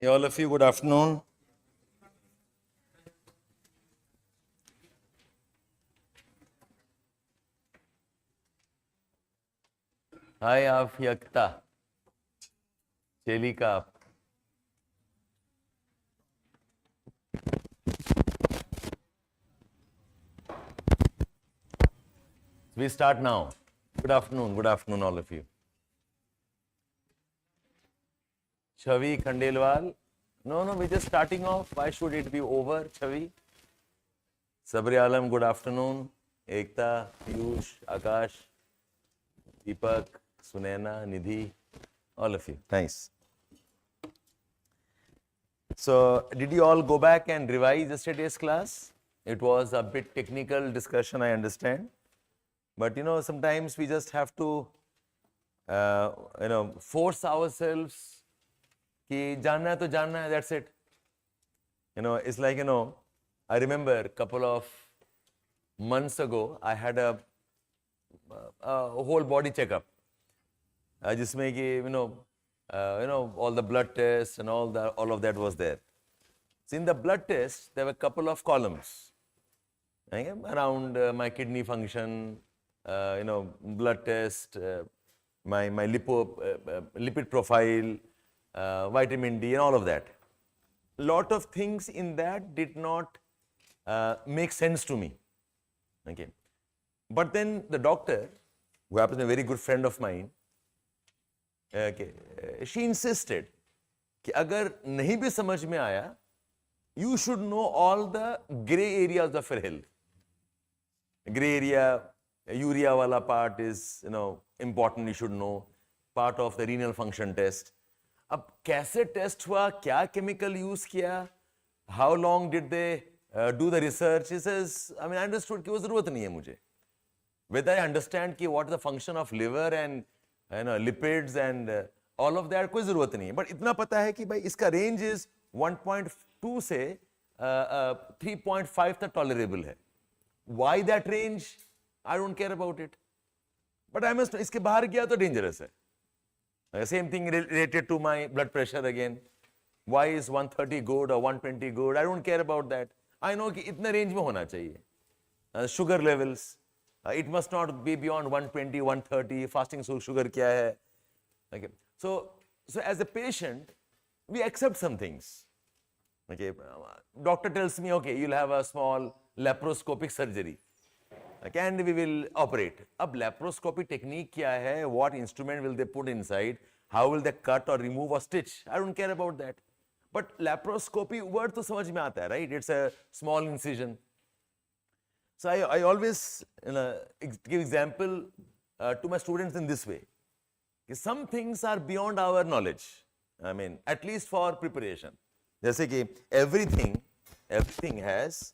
Hey, all of you, good afternoon. Hi, Afyakta. Chelika. We start now. Good afternoon, all of you. Chavi Khandelwal. No, we're just starting off. Why should it be over, Chavi? Sabri Alam, good afternoon. Ekta, Piyush, Akash, Deepak, Sunaina, Nidhi, all of you. Thanks. So, did you all go back and revise yesterday's class? It was a bit technical discussion, I understand. But sometimes we just have to, force ourselves. Ki janna hai to janna hai, that's it. It's like, I remember a couple of months ago, I had a whole body checkup. Jisme ki, all the blood tests and all of that was there. So in the blood test, there were a couple of columns around my kidney function, blood test, my lipid profile, vitamin D and all of that. Lot of things in that did not make sense to me. Okay. But then the doctor, who happens to be a very good friend of mine, she insisted कि अगर नहीं भी समझ में आया, you should know all the gray areas of your health. Gray area, urea wala part is important, you should know. Part of the renal function test. अब कैसे test हुआ, क्या केमिकल यूज किया, how long did they do the research? He says, I understood कि वो जरूरत नहीं है मुझे. Whether I understand कि what is the function of liver and lipids and all of that, कोई जरूरत नहीं है. But इतना पता है कि भाई इसका range is 1.2 से 3.5 तक tolerable है. Why that range? I don't care about it. But I must know, इसके बाहर गया तो dangerous है. Same thing related to my blood pressure again. Why is 130 good or 120 good? I don't care about that. I know कि इतने range में होना चाहिए. Sugar levels, it must not be beyond 120, 130. Fasting sugar क्या है? Okay. So as a patient, we accept some things. Okay. Doctor tells me, okay, you'll have a small laparoscopic surgery. Okay, and we will operate. Ab laparoscopy technique kya hai? What instrument will they put inside? How will they cut or remove or stitch? I don't care about that. But laparoscopy word to samajh mein aata hai, right? It's a small incision. So I always give example to my students in this way. Some things are beyond our knowledge. At least for preparation. Jaise ki everything has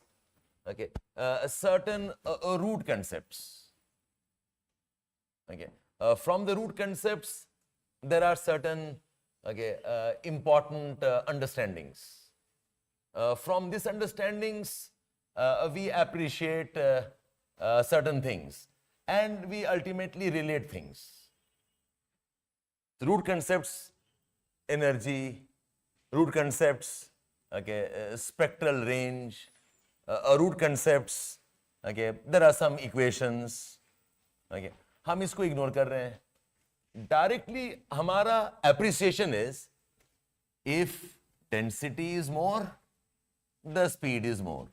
certain root concepts. Okay. From the root concepts, there are certain important understandings. From these understandings, we appreciate certain things and we ultimately relate things. The root concepts, energy, root concepts, spectral range, root concepts, there are some equations, हम इसको ignore कर रहे हैं. Directly हमारा appreciation is, if density is more, the speed is more.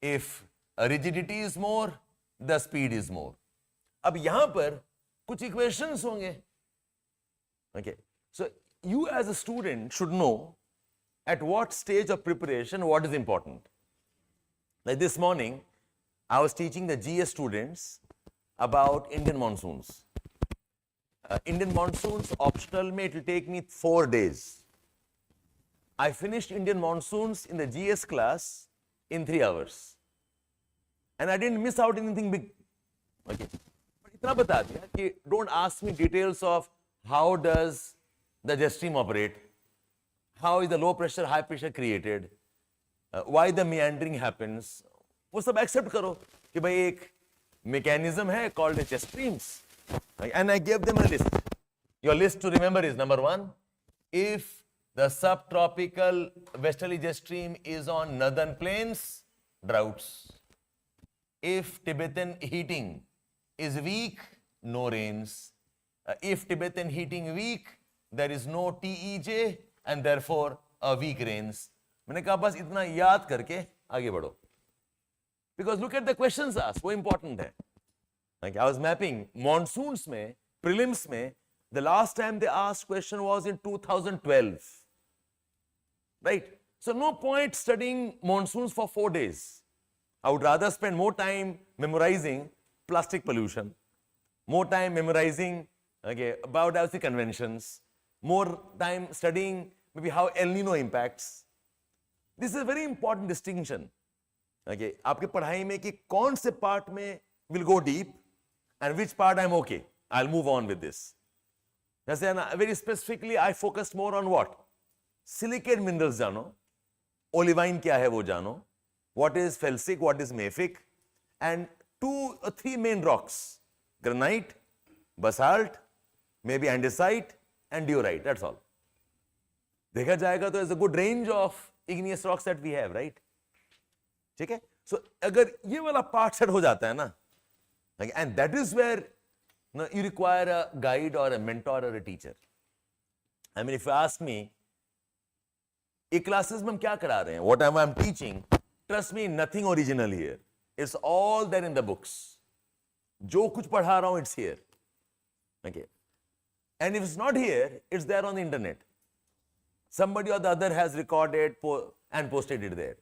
If rigidity is more, the speed is more. अब यहाँ पर कुछ equations होंगे. Okay. So you as a student should know at what stage of preparation what is important. Like this morning, I was teaching the GS students about Indian monsoons. Indian monsoons, optional mein, it will take me 4 days. I finished Indian monsoons in the GS class in 3 hours. And I didn't miss out anything big. Okay. But itna bata diya ki don't ask me details of how does the jet stream operate, how is the low pressure, high pressure created, why the meandering happens. वो सब accept करो कि भाई एक mechanism है called jet streams. And I gave them a list. Your list to remember is number 1, if The subtropical westerly jet stream is on northern plains, droughts. If Tibetan heating is weak, no rains. If Tibetan heating weak, there is no TEJ and therefore a weak rains. मैंने कहा बस इतना याद करके आगे बढ़ो. Because look at the questions asked, वो important है. Like I was mapping monsoons में, prelims में, the last time they asked question was in 2012. Right? So no point studying monsoons for 4 days. I would rather spend more time memorizing plastic pollution, more time memorizing biodiversity conventions, more time studying maybe how El Nino impacts. This is a very important distinction. आपके पढ़ाई में कि कौन से part में will go deep and which part I'm okay. I'll move on with this. Very specifically, I focused more on what? Silicate minerals जानो, olivine क्या है वो जानो, what is felsic, what is mafic, and 2 or 3 main rocks: granite, basalt, maybe andesite, and diorite. That's all. देखा जाएगा तो there's a good range of igneous rocks that we have, right? ठीक है? So अगर ये वाला part set हो जाता है ना, and that is where you require a guide or a mentor or a teacher. I mean, if you ask me, ये classes में हम क्या करा रहे हैं? Whatever I'm teaching, trust me, nothing original here. It's all there in the books. जो कुछ पढ़ा रहा हूँ, it's here. Okay. And if it's not here, it's there on the internet. Somebody or the other has recorded and posted it there.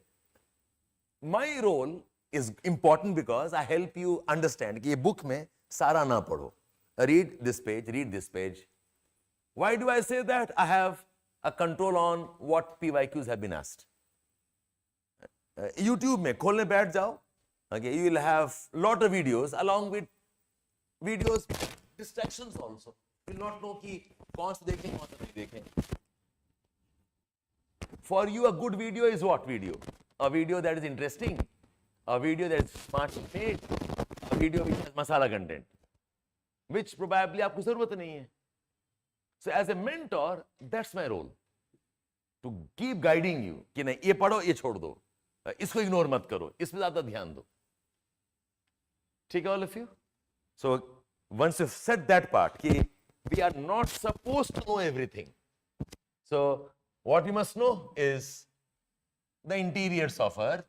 My role is important because I help you understand कि ये book में सारा ना पढ़ो. Read this page, read this page. Why do I say that? I have a control on what PYQs have been asked. YouTube में खोलने बैठ जाओ. Okay, you will have lot of videos along with videos distractions also. You will not know कि कौन से देखें कौन से नहीं देखें. For you, a good video is what video? A video that is interesting, a video that is smartly made, a video which has masala content, which probably आपको ज़रूरत नहीं है. So as a mentor, that's my role, to keep guiding you कि नहीं ये पढ़ो ये छोड़ दो, इसको ignore मत करो, इस पे ज़्यादा ध्यान दो. ठीक है all of you? So once you've said that part कि we are not supposed to know everything. So what you must know is the interiors of Earth.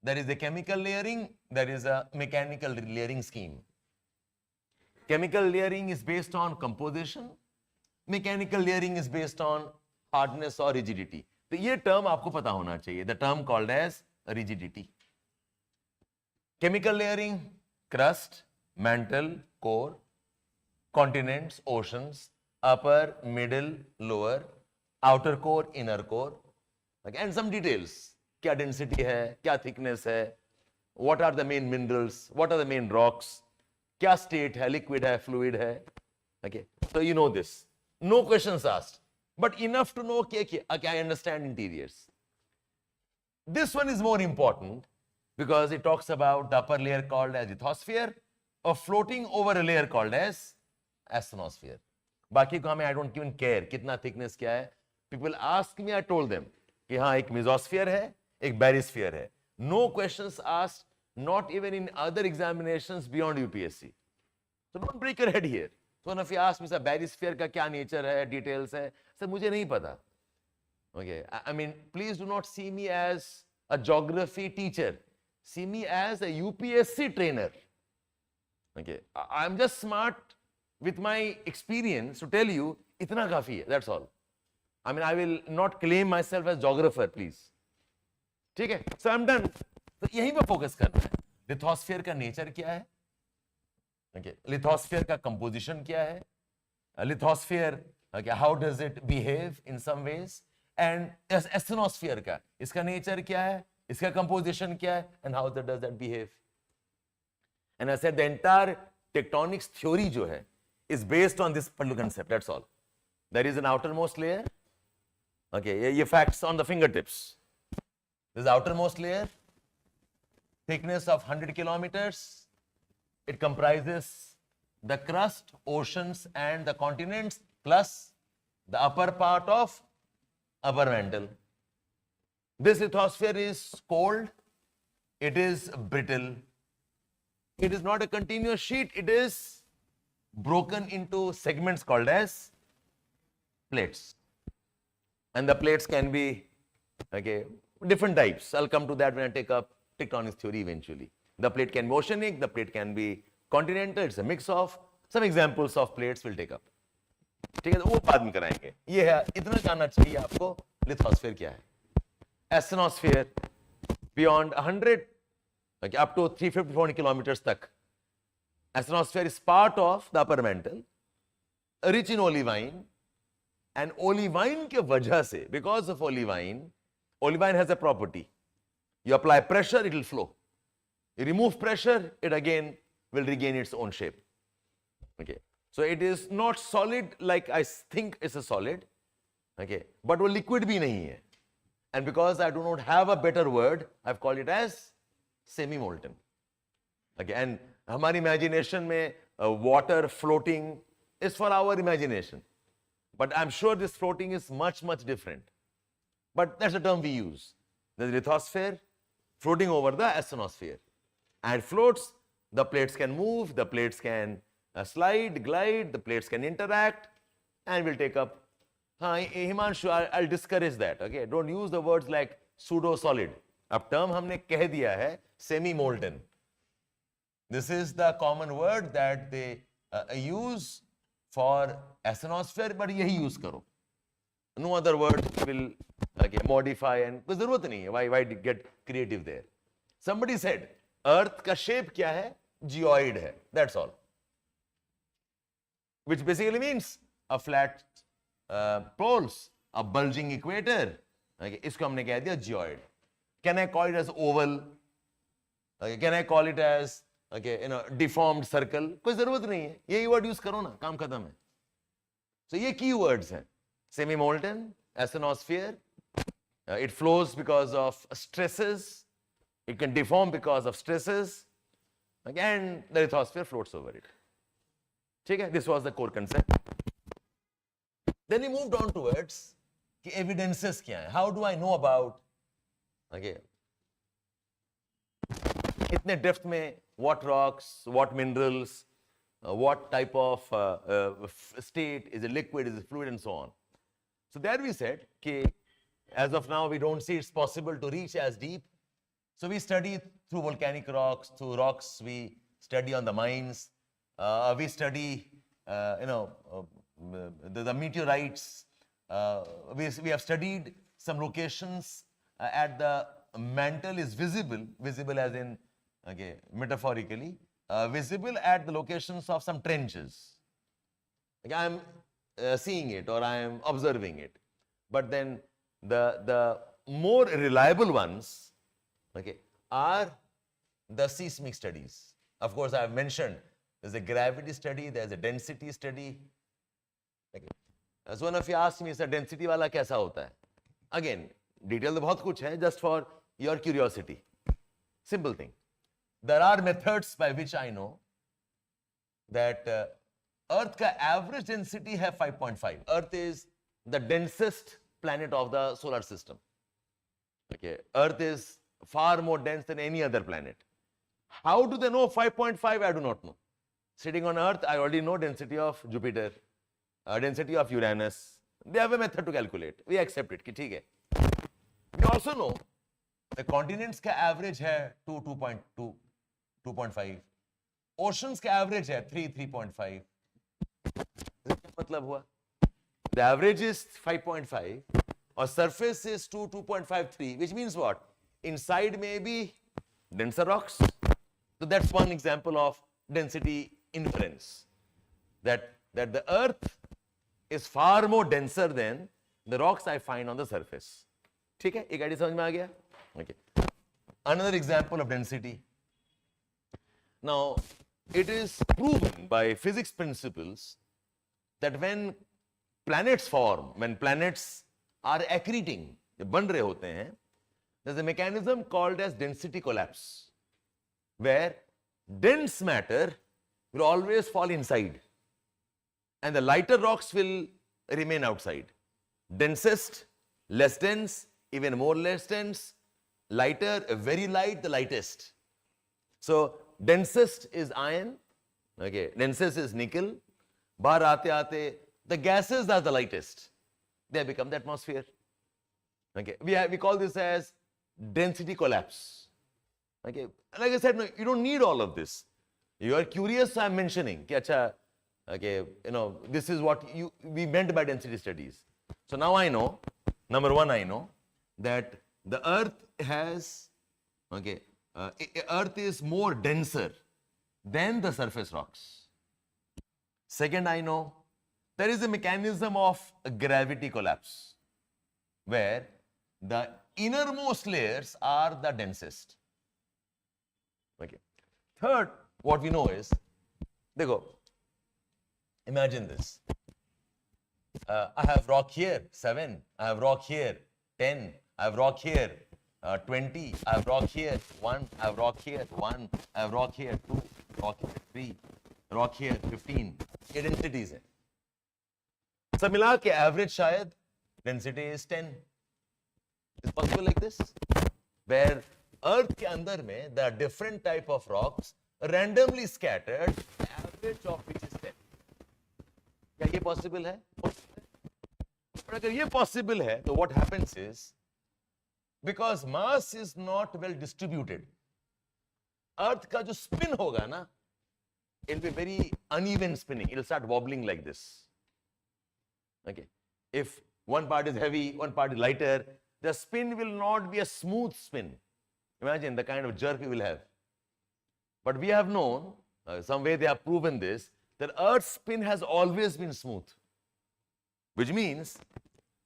There is a chemical layering, there is a mechanical layering scheme. Chemical layering is based on composition, mechanical layering is based on hardness or rigidity. तो ये term आपको पता होना चाहिए, the term called as rigidity. Chemical layering, crust, mantle, core, continents, oceans, upper, middle, lower, outer core, inner core, and some details. क्या density है, क्या thickness है, what are the main minerals, what are the main rocks, क्या state है, liquid है, fluid है. Okay, so you know this. No questions asked, but enough to know कि I understand interiors. This one is more important because it talks about the upper layer called as lithosphere, or floating over a layer called as asthenosphere. बाकी को हमें I don't even care कितना thickness क्या है. People ask me, I told them कि हाँ एक mesosphere है, एक barysphere है. No questions asked, not even in other examinations beyond UPSC. So don't break your head here. So if you ask me, sir, barysphere का क्या nature है, details है, sir मुझे नहीं पता. Okay, I mean, please do not see me as a geography teacher. See me as a UPSC trainer. Okay, I'm just smart with my experience to tell you, इतना काफी है, that's all. I mean, I will not claim myself as geographer, please. ठीक है? So I'm done. तो यहीं पर focus करना है. लिथोस्फीयर का नेचर क्या है? Okay, लिथोस्फीयर का कंपोजिशन क्या है? Lithosphere, okay, how does it behave in some ways? And asthenosphere का, इसका नेचर क्या है? इसका कंपोजिशन क्या है? And how does that behave? And I said the entire tectonics theory जो है is based on this particular concept. That's all. There is an outermost layer. Okay, ये facts on the fingertips. This is the outermost layer. Thickness of 100 kilometers. It comprises the crust, oceans, and the continents, plus the upper part of upper mantle. This lithosphere is cold, it is brittle, it is not a continuous sheet, it is broken into segments called as plates. And the plates can be, okay, different types. I'll come to that when I take up tectonics theory eventually. The plate can be oceanic, the plate can be continental, it's a mix of. Some examples of plates we'll take up. ठीक है, वो बाद में कराएंगे. ये है, इतना जानना चाहिए आपको लिथोस्फीयर क्या है. Asthenosphere, beyond 100, okay, up to 350 kilometers तक. Asthenosphere is part of the upper mantle, rich in olivine, and olivine के वजह से, because of olivine has a property. You apply pressure, it will flow. You remove pressure, it again will regain its own shape. Okay, so it is not solid like I think it's a solid. Okay, but वो liquid भी नहीं है. And because I do not have a better word, I've called it as semi-molten. Okay, and हमारी imagination में water floating is for our imagination. But I'm sure this floating is much, much different. But that's the term we use. There's lithosphere floating over the asthenosphere. And it floats, the plates can move, the plates can slide, glide, the plates can interact, and we'll take up. Himanshu, I'll discourage that. Okay, don't use the words like pseudo-solid. अब term हमने कह दिया है semi-molten. This is the common word that they use for asthenosphere, but यही use करो. No other word will modify, and कोई जरूरत नहीं है. Why get creative there? Somebody said, Earth का shape क्या है? Geoid है. That's all. Which basically means a flat poles, a bulging equator. Okay, इसको हमने कह दिया geoid. Can I call it as oval? Okay, can I call it as deformed circle? कोई जरूरत नहीं है. यही word use करो ना, काम खत्म है. So ये key words हैं. Semi-molten, asthenosphere. It flows because of stresses. It can deform because of stresses. Again, the lithosphere floats over it. Okay, this was the core concept. Then we moved on towards कि evidences क्या है. How do I know about इतने depth में what rocks, what minerals, what type of state, is it liquid, is it fluid, and so on. So there we said कि as of now we don't see it's possible to reach as deep. So we study through volcanic rocks, through rocks we study on the mines, we study the meteorites. We have studied some locations at the mantle is visible as in metaphorically visible at the locations of some trenches. I am seeing it or I am observing it, but then the more reliable ones are the seismic studies. Of course, I have mentioned there's a gravity study, there's a density study. As one of you asked me, sir, density wala kaisa hota hai? Again, detail तो बहुत कुछ है, just for your curiosity. Simple thing. There are methods by which I know that Earth का average density है 5.5. Earth is the densest planet of the solar system. Okay, Earth is far more dense than any other planet. How do they know 5.5? I do not know. Sitting on Earth, I already know density of Jupiter, density of Uranus. They have a method to calculate. We accept it. ठीक है. We also know the continents का average है 2.2, 2.5. Oceans का average है 3.5. क्या मतलब हुआ? The average is 5.5 or surface is 2.53, which means what? Inside may be denser rocks. So that's one example of density inference. That the Earth is far more denser than the rocks I find on the surface. ठीक है? एक idea समझ में आ गया? Okay. Another example of density. Now, it is proven by physics principles that when planets form, when planets are accreting, जब बन रहे होते हैं, there's a mechanism called as density collapse, where dense matter will always fall inside and the lighter rocks will remain outside. Densest less dense, even more less dense, lighter, very light, the lightest. So densest is iron, okay, densest is nickel. Bahar aate aate, the gases are the lightest. They become the atmosphere. Okay, we call this as density collapse. Okay, like I said, no, you don't need all of this. You are curious, so I'm mentioning. Okay, this is what we meant by density studies. So now I know, number one, I know that the Earth has, okay, Earth is more denser than the surface rocks. Second, I know there is a mechanism of gravity collapse where the innermost layers are the densest. Okay. Third, what we know is, देखो, imagine this. I have rock here, 7. I have rock here, 10. I have rock here, 20. I have rock here, 1. I have rock here, 1. I have rock here, 2. Rock here, 3. Rock here, 15. ये densities हैं. सब मिला के average शायद density is 10. Is possible like this? Where Earth के अंदर में there are different type of rocks randomly scattered, average of which is 10. क्या ये possible है? But अगर ये possible है, तो what happens is, because mass is not well distributed, Earth का जो spin होगा ना, it will be very uneven spinning. It will start wobbling like this. Okay. If one part is heavy, one part is lighter, the spin will not be a smooth spin. Imagine the kind of jerk we will have. But we have known, some way they have proven this, that Earth's spin has always been smooth. Which means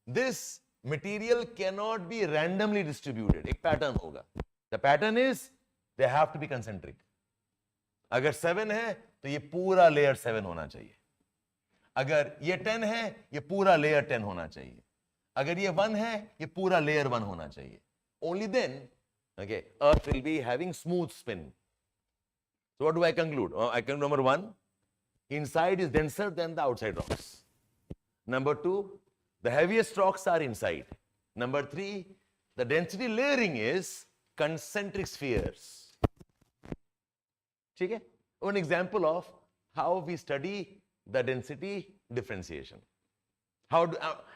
this material cannot be randomly distributed. एक pattern होगा. The pattern is they have to be concentric. अगर 7 है तो ये पूरा layer 7 होना चाहिए. अगर ये 10 है ये पूरा layer 10 होना चाहिए. अगर ये 1 है ये पूरा layer 1 होना चाहिए. Only then, okay, Earth will be having smooth spin. So what do I conclude? I conclude number 1, inside is denser than the outside rocks. Number 2, the heaviest rocks are inside. Number 3, the density layering is concentric spheres. Okay? One example of how we study the density differentiation.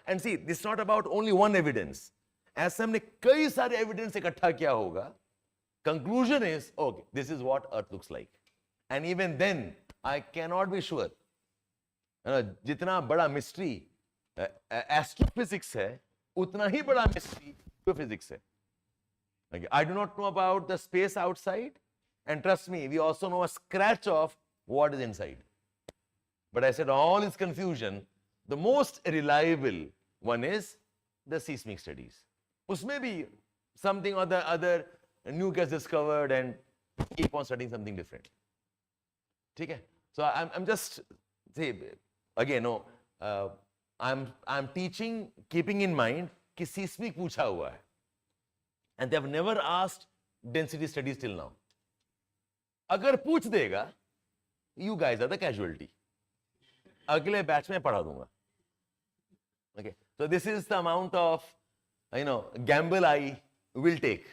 And see, this is not about only one evidence. As हमने कई सारे evidence इकट्ठा किया होगा, conclusion is, okay, this is what Earth looks like. And even then, I cannot be sure. जितना बड़ा mystery astrophysics है, उतना ही बड़ा mystery geophysics है. Okay, I do not know about the space outside, and trust me, we also know a scratch of what is inside. But I said all is confusion. The most reliable one is the seismic studies. Usme bhi something or the other new gets discovered and keep on studying something different. Okay? So I'm just, see, again, no, I'm teaching keeping in mind कि seismic पूछा हुआ है. And they have never asked density studies till now. अगर पूछ देगा, you guys are the casualty. अगले batch में पढ़ा दूंगा. Okay, so this is the amount of, gamble I will take.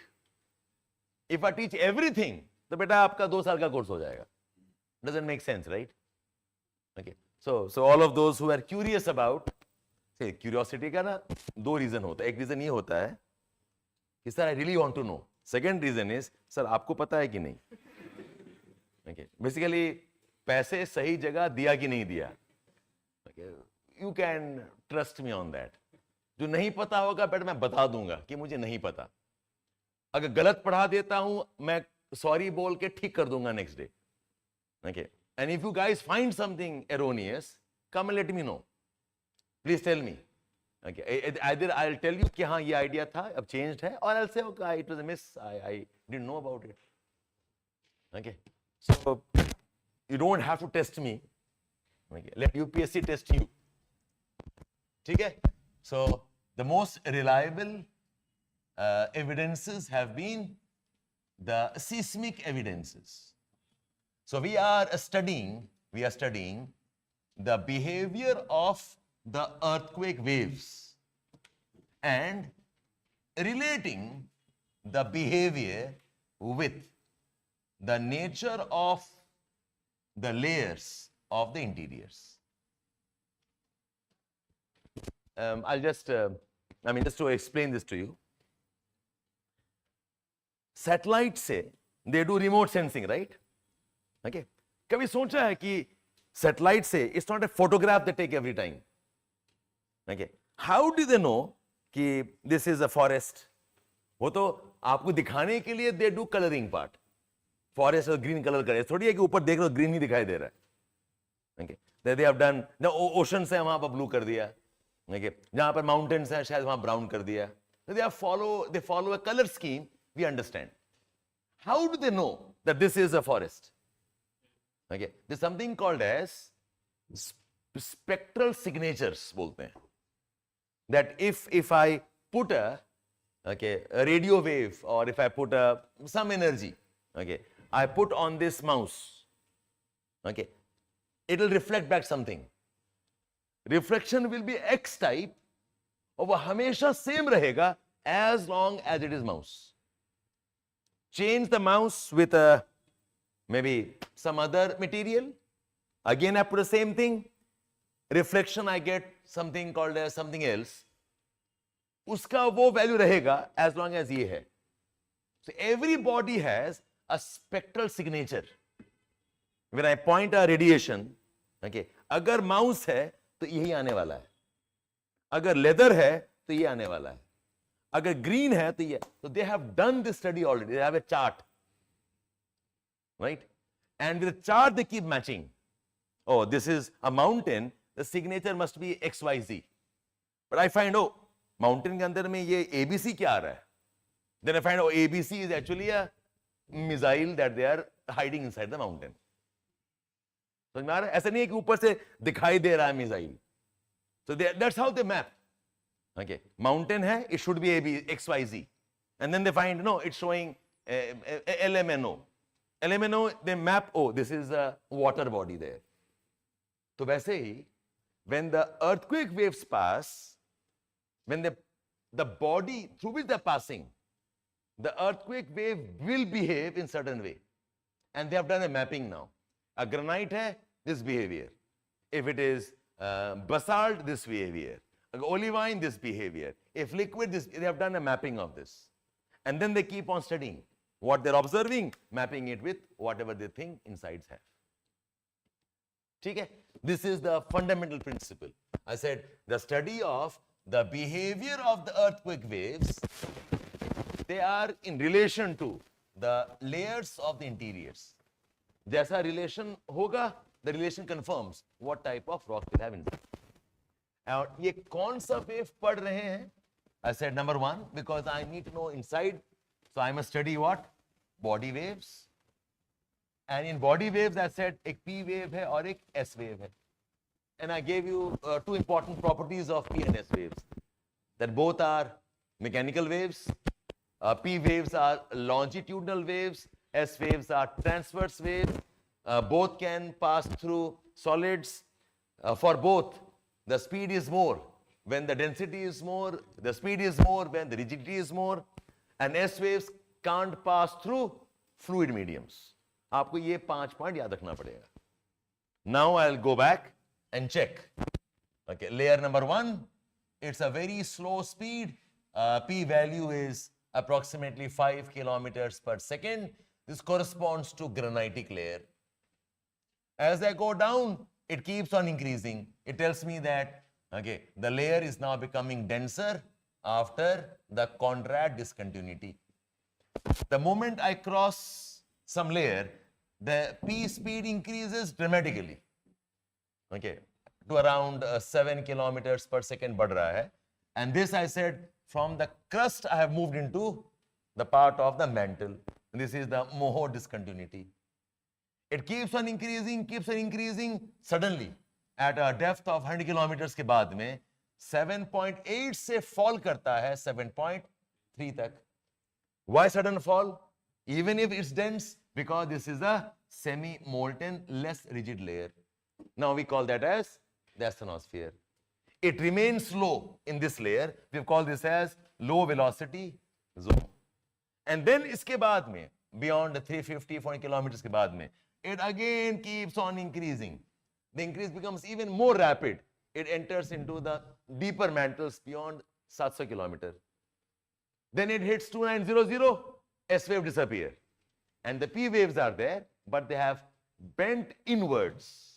If I teach everything, तो बेटा आपका 2 साल का कोर्स हो जाएगा. Doesn't make sense, right? Okay, so all of those who are curious about, say, curiosity का ना 2 reason होता है. एक reason ये होता है कि sir I really want to know. Second reason is, sir आपको पता है कि नहीं? Okay, basically पैसे सही जगह दिया कि नहीं दिया. Okay, you can trust me on that. जो नहीं पता होगा बेटा मैं बता दूंगा कि मुझे नहीं पता. अगर गलत पढ़ा देता हूं मैं सॉरी बोल के ठीक कर दूंगा next day. Okay, and if you guys find something erroneous, come and let me know. Please tell me. Okay, either I'll tell you कि हाँ ये idea था अब changed है, or I'll say okay it was a miss, I didn't know about it. Okay, so you don't have to test me. Okay, let UPSC test you. Okay, so the most reliable evidences have been the seismic evidences. So we are studying the behavior of the earthquake waves and relating the behavior with the nature of the layers of the interiors. I'll just, just to explain this to you. Satellite से they do remote sensing, right? Okay. कभी सोचा है कि satellite से it's not a photograph they take every time. Okay. How do they know कि this is a forest? वो तो आपको दिखाने के लिए they do coloring part. Forest और green color करे, थोड़ी है कि ऊपर देख रहे हो green ही दिखाई दे रहा है. Okay. They have done, ocean से वहां पर blue कर दिया. Okay. जहां पर mountains हैं शायद वहां brown कर दिया. So they follow a color scheme. We understand. How do they know that this is a forest? Okay, there's something called as spectral signatures. बोलते हैं. That if I put a radio wave, or if I put some energy, I put on this mouse, it will reflect back something. Reflection will be X type, और वो हमेशा same रहेगा as long as it is mouse. Change the mouse with maybe some other material. Again, I put the same thing. Reflection, I get something called as something else. Uska wo value rahega as long as ye hai. So every body has a spectral signature. When I point a radiation, agar mouse hai to yahi aane wala hai. Agar leather hai to ye aane wala hai. अगर green है तो ये, so they have done this study already. They have a chart, right? And with the chart they keep matching. Oh, this is a mountain. The signature must be XYZ. But I find, oh, mountain के अंदर में ये ABC क्या आ रहा है? Then I find, oh, ABC is actually a missile that they are hiding inside the mountain. समझ में आ रहा है? ऐसा नहीं है कि ऊपर से दिखाई दे रहा है missile. So that's how they map. Okay, mountain hai, it should be AB, XYZ. And then they find, no, it's showing LMNO. LMNO, they map, oh, this is a water body there. So वैसे ही, when the earthquake waves pass, when the body through which they're passing, the earthquake wave will behave in certain way. And they have done a mapping now. A granite hai, this behavior. If it is basalt, this behavior. Olivine, this behavior. If liquid, this, they have done a mapping of this. And then they keep on studying what they're observing, mapping it with whatever they think insides have. Okay? This is the fundamental principle. I said the study of the behavior of the earthquake waves, they are in relation to the layers of the interiors. Jaisa relation hoga, the relation confirms what type of rock will have inside. और ये कौन सा wave पढ़ रहे हैं? I said number one, because I need to know inside, so I must study what? Body waves. And in body waves, I said एक P wave है और एक S wave है. And I gave you two important properties of P and S waves. That both are mechanical waves. P waves are longitudinal waves. S waves are transverse waves. Both can pass through solids. For both, the speed is more when the density is more, the speed is more when the rigidity is more, and S waves can't pass through fluid mediums. आपको ये 5 point याद रखना पड़ेगा. Now I'll go back and check. Okay, layer number 1, it's a very slow speed. P value is approximately 5 kilometers per second. This corresponds to granitic layer. As I go down, it keeps on increasing. It tells me that, okay, the layer is now becoming denser after the Conrad discontinuity. The moment I cross some layer, the P speed increases dramatically, okay, to around 7 kilometers per second बढ़ रहा है. And this, I said, from the crust I have moved into the part of the mantle. This is the Moho discontinuity. It keeps on increasing. Suddenly, at a depth of 100 kilometers के बाद में 7.8 से fall करता है 7.3 तक. Why sudden fall? Even if it's dense, because this is a semi-molten, less rigid layer. Now we call that as the asthenosphere. it remains low in this layer. We've called this as low velocity zone. And then iske baad mein, beyond the 350-400 kilometers ke baad mein, it again keeps on increasing. The increase becomes even more rapid. It enters into the deeper mantles beyond 700 kilometers. Then it hits 2900, S wave disappear. And the P waves are there, but they have bent inwards.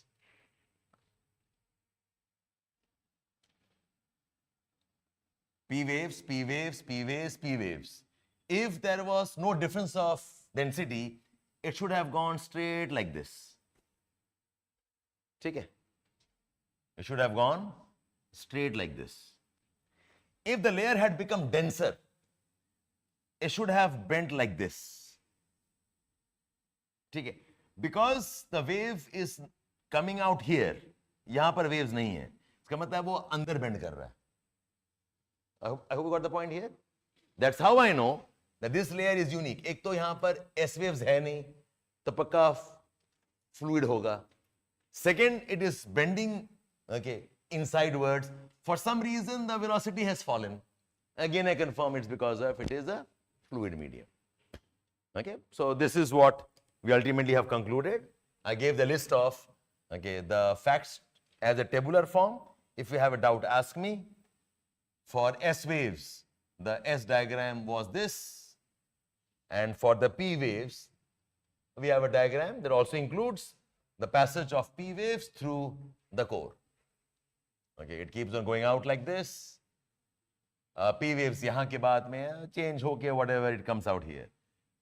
P waves, P waves, P waves, P waves. If there was no difference of density, it should have gone straight like this. Okay? It should have gone straight like this. If the layer had become denser, it should have bent like this. Okay? Because the wave is coming out here, यहाँ पर waves नहीं है, इसका मतलब वो अंदर bend कर रहा है. I hope you got the point here. That's how I know that this layer is unique. एक तो यहाँ पर S waves है नहीं, तो पक्का fluid होगा. Second, it is bending, okay, insidewards. For some reason, the velocity has fallen. Again, I confirm it's because of it is a fluid medium. Okay, so this is what we ultimately have concluded. I gave the list of, okay, the facts as a tabular form. If you have a doubt, ask me. For S waves, the S diagram was this, and for the P waves, we have a diagram that also includes the passage of P waves through the core. Okay, it keeps on going out like this. P waves यहाँ के बाद में change होके whatever, it comes out here.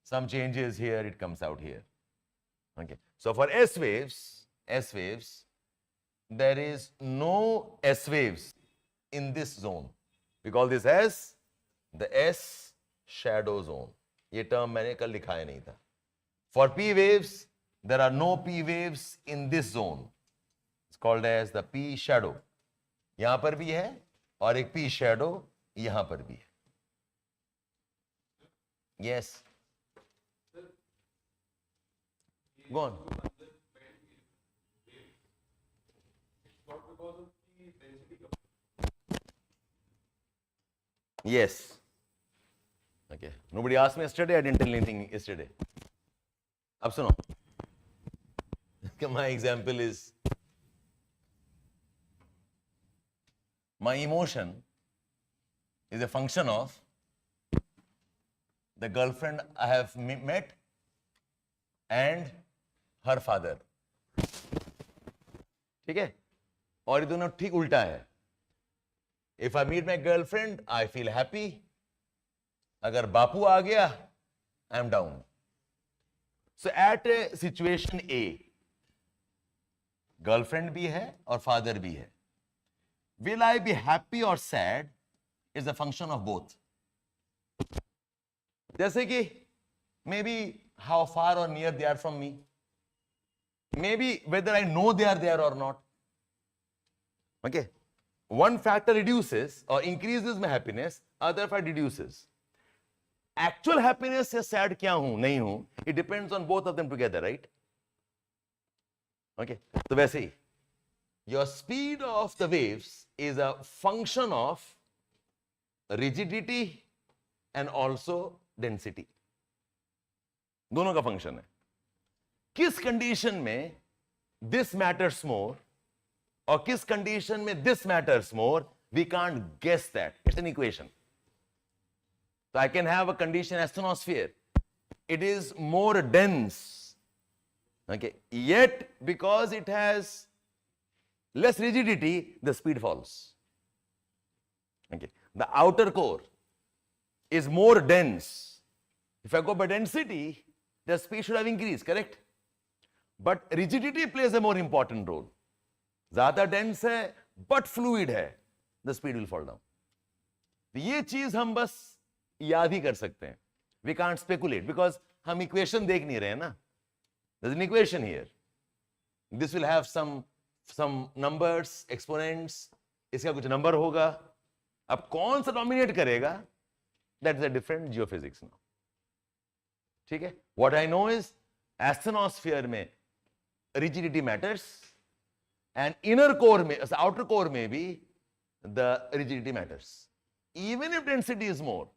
Some changes here, it comes out here. Okay, so for S waves, there is no S waves in this zone. We call this as the S shadow zone. ये term मैंने कल लिखाया नहीं था. For P waves, there are no P waves in this zone. It's called as the P shadow. यहाँ पर भी है और एक P shadow यहाँ पर भी है. Yes. Go on. Yes. Okay. Nobody asked me yesterday. I didn't tell anything yesterday. Ab suno. My example is my emotion is a function of the girlfriend I have met and her father. ठीक है? और ये दोनों ठीक उल्टा है. If I meet my girlfriend, I feel happy. अगर बापू आ गया, I am down. So at a situation A, girlfriend भी है और father भी है. Will I be happy or sad is a function of both. जैसे कि maybe how far or near they are from me. Maybe whether I know they are there or not. Okay. One factor reduces or increases my happiness, other factor reduces. Actual happiness या sad क्या हूं, नहीं हूं, it depends on both of them together, right? Okay. तो वैसे ही, your speed of the waves is a function of rigidity and also density. दोनों का function है. किस condition में this matters more or किस condition में this matters more, we can't guess that. It's an equation. So I can have a condition asthenosphere. It is more dense. Okay. Yet because it has less rigidity, the speed falls. Okay. The outer core is more dense. If I go by density, the speed should have increased, correct? But rigidity plays a more important role. ज़्यादा dense है, but fluid है, the speed will fall down. ये चीज हम बस याद ही कर सकते हैं. We can't speculate because हम equation देख नहीं रहे हैं ना. There's an equation here. This will have some numbers, exponents. इसका कुछ number होगा. अब कौन सा dominate करेगा? That is a different geophysics now. ठीक है? What I know is asthenosphere में rigidity matters and inner core में, outer core में भी the rigidity matters. Even if density is more,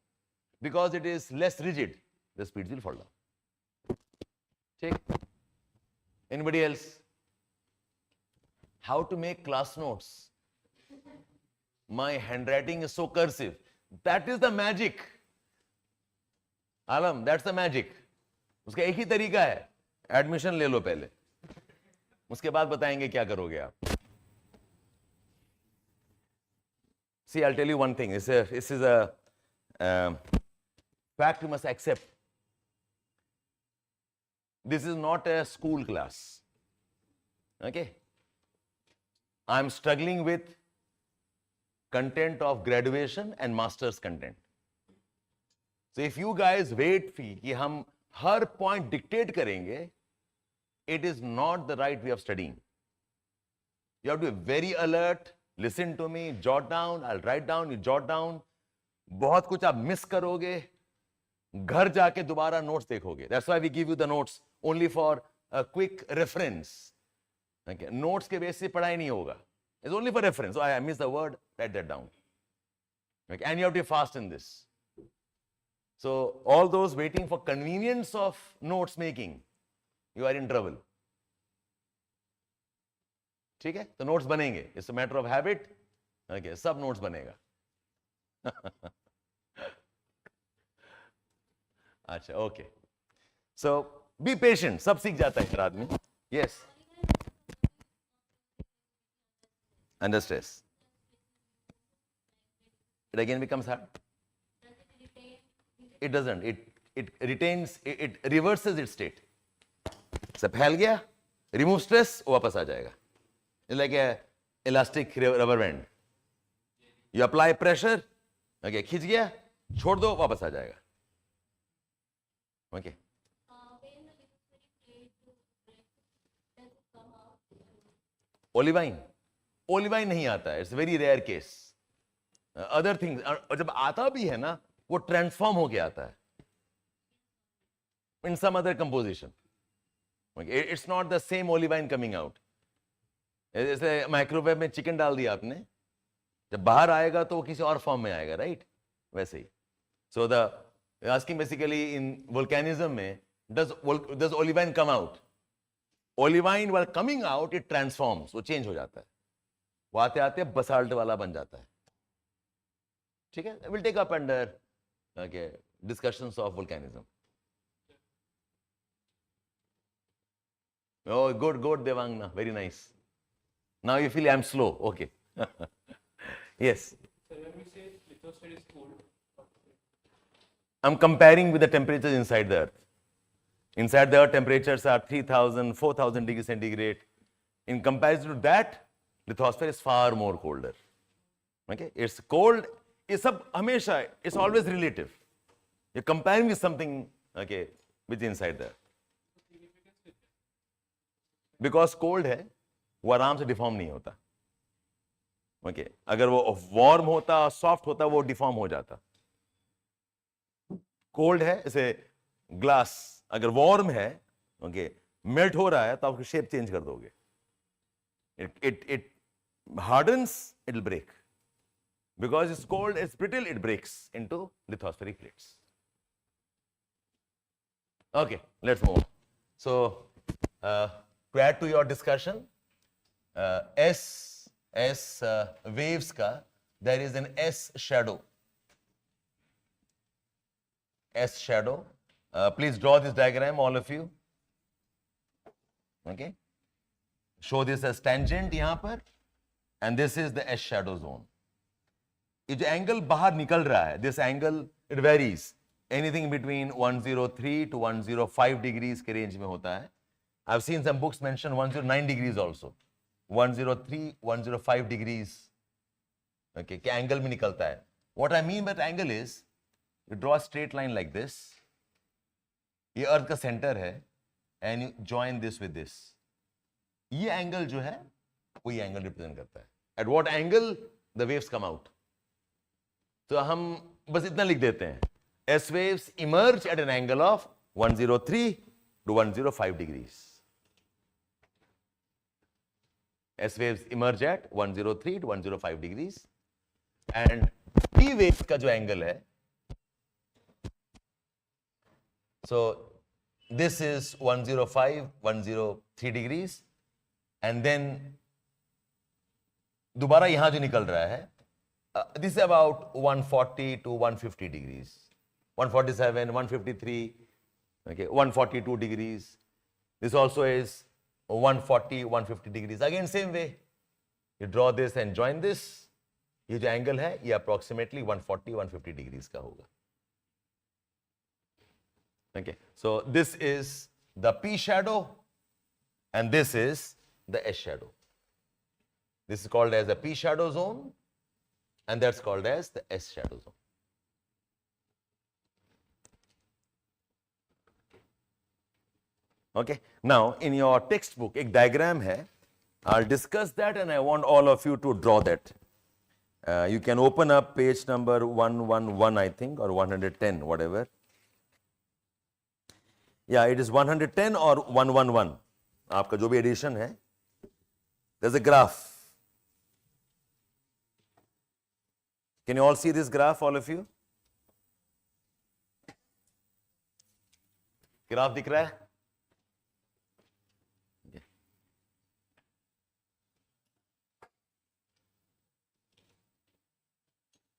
because it is less rigid, the speeds will fall down. Check. Anybody else? How to make class notes? My handwriting is so cursive. That is the magic. Alam, that's the magic. उसका एक ही तरीका है. Admission ले लो पहले, उसके बाद बताएंगे क्या करोगे आप. See, I'll tell you one thing. This is a fact you must accept. This is not a school class. Okay? I'm struggling with content of graduation and master's content. So if you guys wait कि हम हर point dictate करेंगे, it is not the right way of studying. You have to be very alert. Listen to me, jot down, I'll write down, you jot down. बहुत कुछ आप miss करोगे, घर जाके दोबारा नोट्स देखोगे. That's why we give you the notes only for a quick reference. Okay, notes के base से पढ़ाई नहीं होगा. It's only for reference. So I missed the word, write that down. Okay, and you have to be fast in this. So all those waiting for convenience of notes making, you are in trouble. ठीक है, तो notes बनेंगे. It's a matter of habit. Okay, सब notes बनेगा. अच्छा, okay. So be patient. सब सीख जाता है हर आदमी. Yes, under stress it again becomes hard. It doesn't. It retains, it reverses it's state. सब फैल गया, रिमूव स्ट्रेस, वापस आ जाएगा. It's like a elastic rubber band. You apply pressure, okay, खिंच गया, छोड़ दो, वापस आ जाएगा. Okay. Olivine. Olivine नहीं आता है. It's a very rare case. Other things, और जब आता भी है ना, वो ट्रांसफॉर्म होके आता है. In some other composition. Okay. It's not the same olivine coming out. जैसे माइक्रोवेव में चिकन डाल दिया आपने, जब बाहर आएगा तो वो किसी और फॉर्म में आएगा, राइट? वैसे ही. So the asking basically in volcanism में, does olivine come out? Olivine while coming out it transforms, वो चेंज हो जाता है, वो आते आते बसाल्ट वाला बन जाता है. ठीक है, will take up under okay discussions of volcanism. Oh, good, Devangna, very nice. Now you feel I'm slow. Okay. Yes. So when we say lithosphere is cold, I'm comparing with the temperatures inside the Earth. Inside the Earth, temperatures are 3,000, 4,000 degrees centigrade. In comparison to that, lithosphere is far more colder. Okay? It's cold. It's always relative. You're comparing with something, okay, which is inside there. Because cold है, वो आराम से deform नहीं होता. Okay, अगर वो warm होता, soft होता, वो डिफॉर्म हो जाता. कोल्ड है, जैसे ग्लास अगर वार्म है, ओके, मेल्ट हो रहा है, तो आप उसकी शेप चेंज कर दोगे. It hardens, it will break. Because it's cold, it's brittle, it breaks into lithospheric plates. Okay, let's move. So to add to your discussion, waves ka, there is an S shadow. S shadow. Please draw this diagram, all of you. Okay. Show this as tangent यहाँ पर, and this is the S shadow zone. ये जो angle बाहर निकल रहा है, this angle it varies. Anything between 103 to 105 degrees के range में होता है. I've seen some books mention 109 degrees also. 103, 105 degrees. Okay, क्या angle में निकलता है. What I mean by that angle is, you draw a straight line like this. ये Earth का center है, and you join this with this. ये angle जो है, वो ये angle represent करता है. At what angle the waves come out? तो हम बस इतना लिख देते हैं. S waves emerge at an angle of 103 to 105 degrees. S waves emerge at 103 to 105 degrees. And p wave का जो एंगल है, so this is 105 103 degrees and then दोबारा यहां जो निकल रहा है, this is about 140 to 150 degrees, 147 153, okay, 142 degrees. This also is 140 150 degrees. Again same way, you draw this and join this. ये जो एंगल है ये approximately 140 150 degrees का होगा. Okay, so this is the P shadow and this is the S shadow. This is called as the P shadow zone and that's called as the S shadow zone. Okay, now in your textbook एक diagram है. I'll discuss that and I want all of you to draw that. You can open up page number 111 I think or 110 whatever. Yeah, it is 110 or 111. आपका जो भी edition है. There's a graph. Can you all see this graph, all of you? Graph दिख रहा है?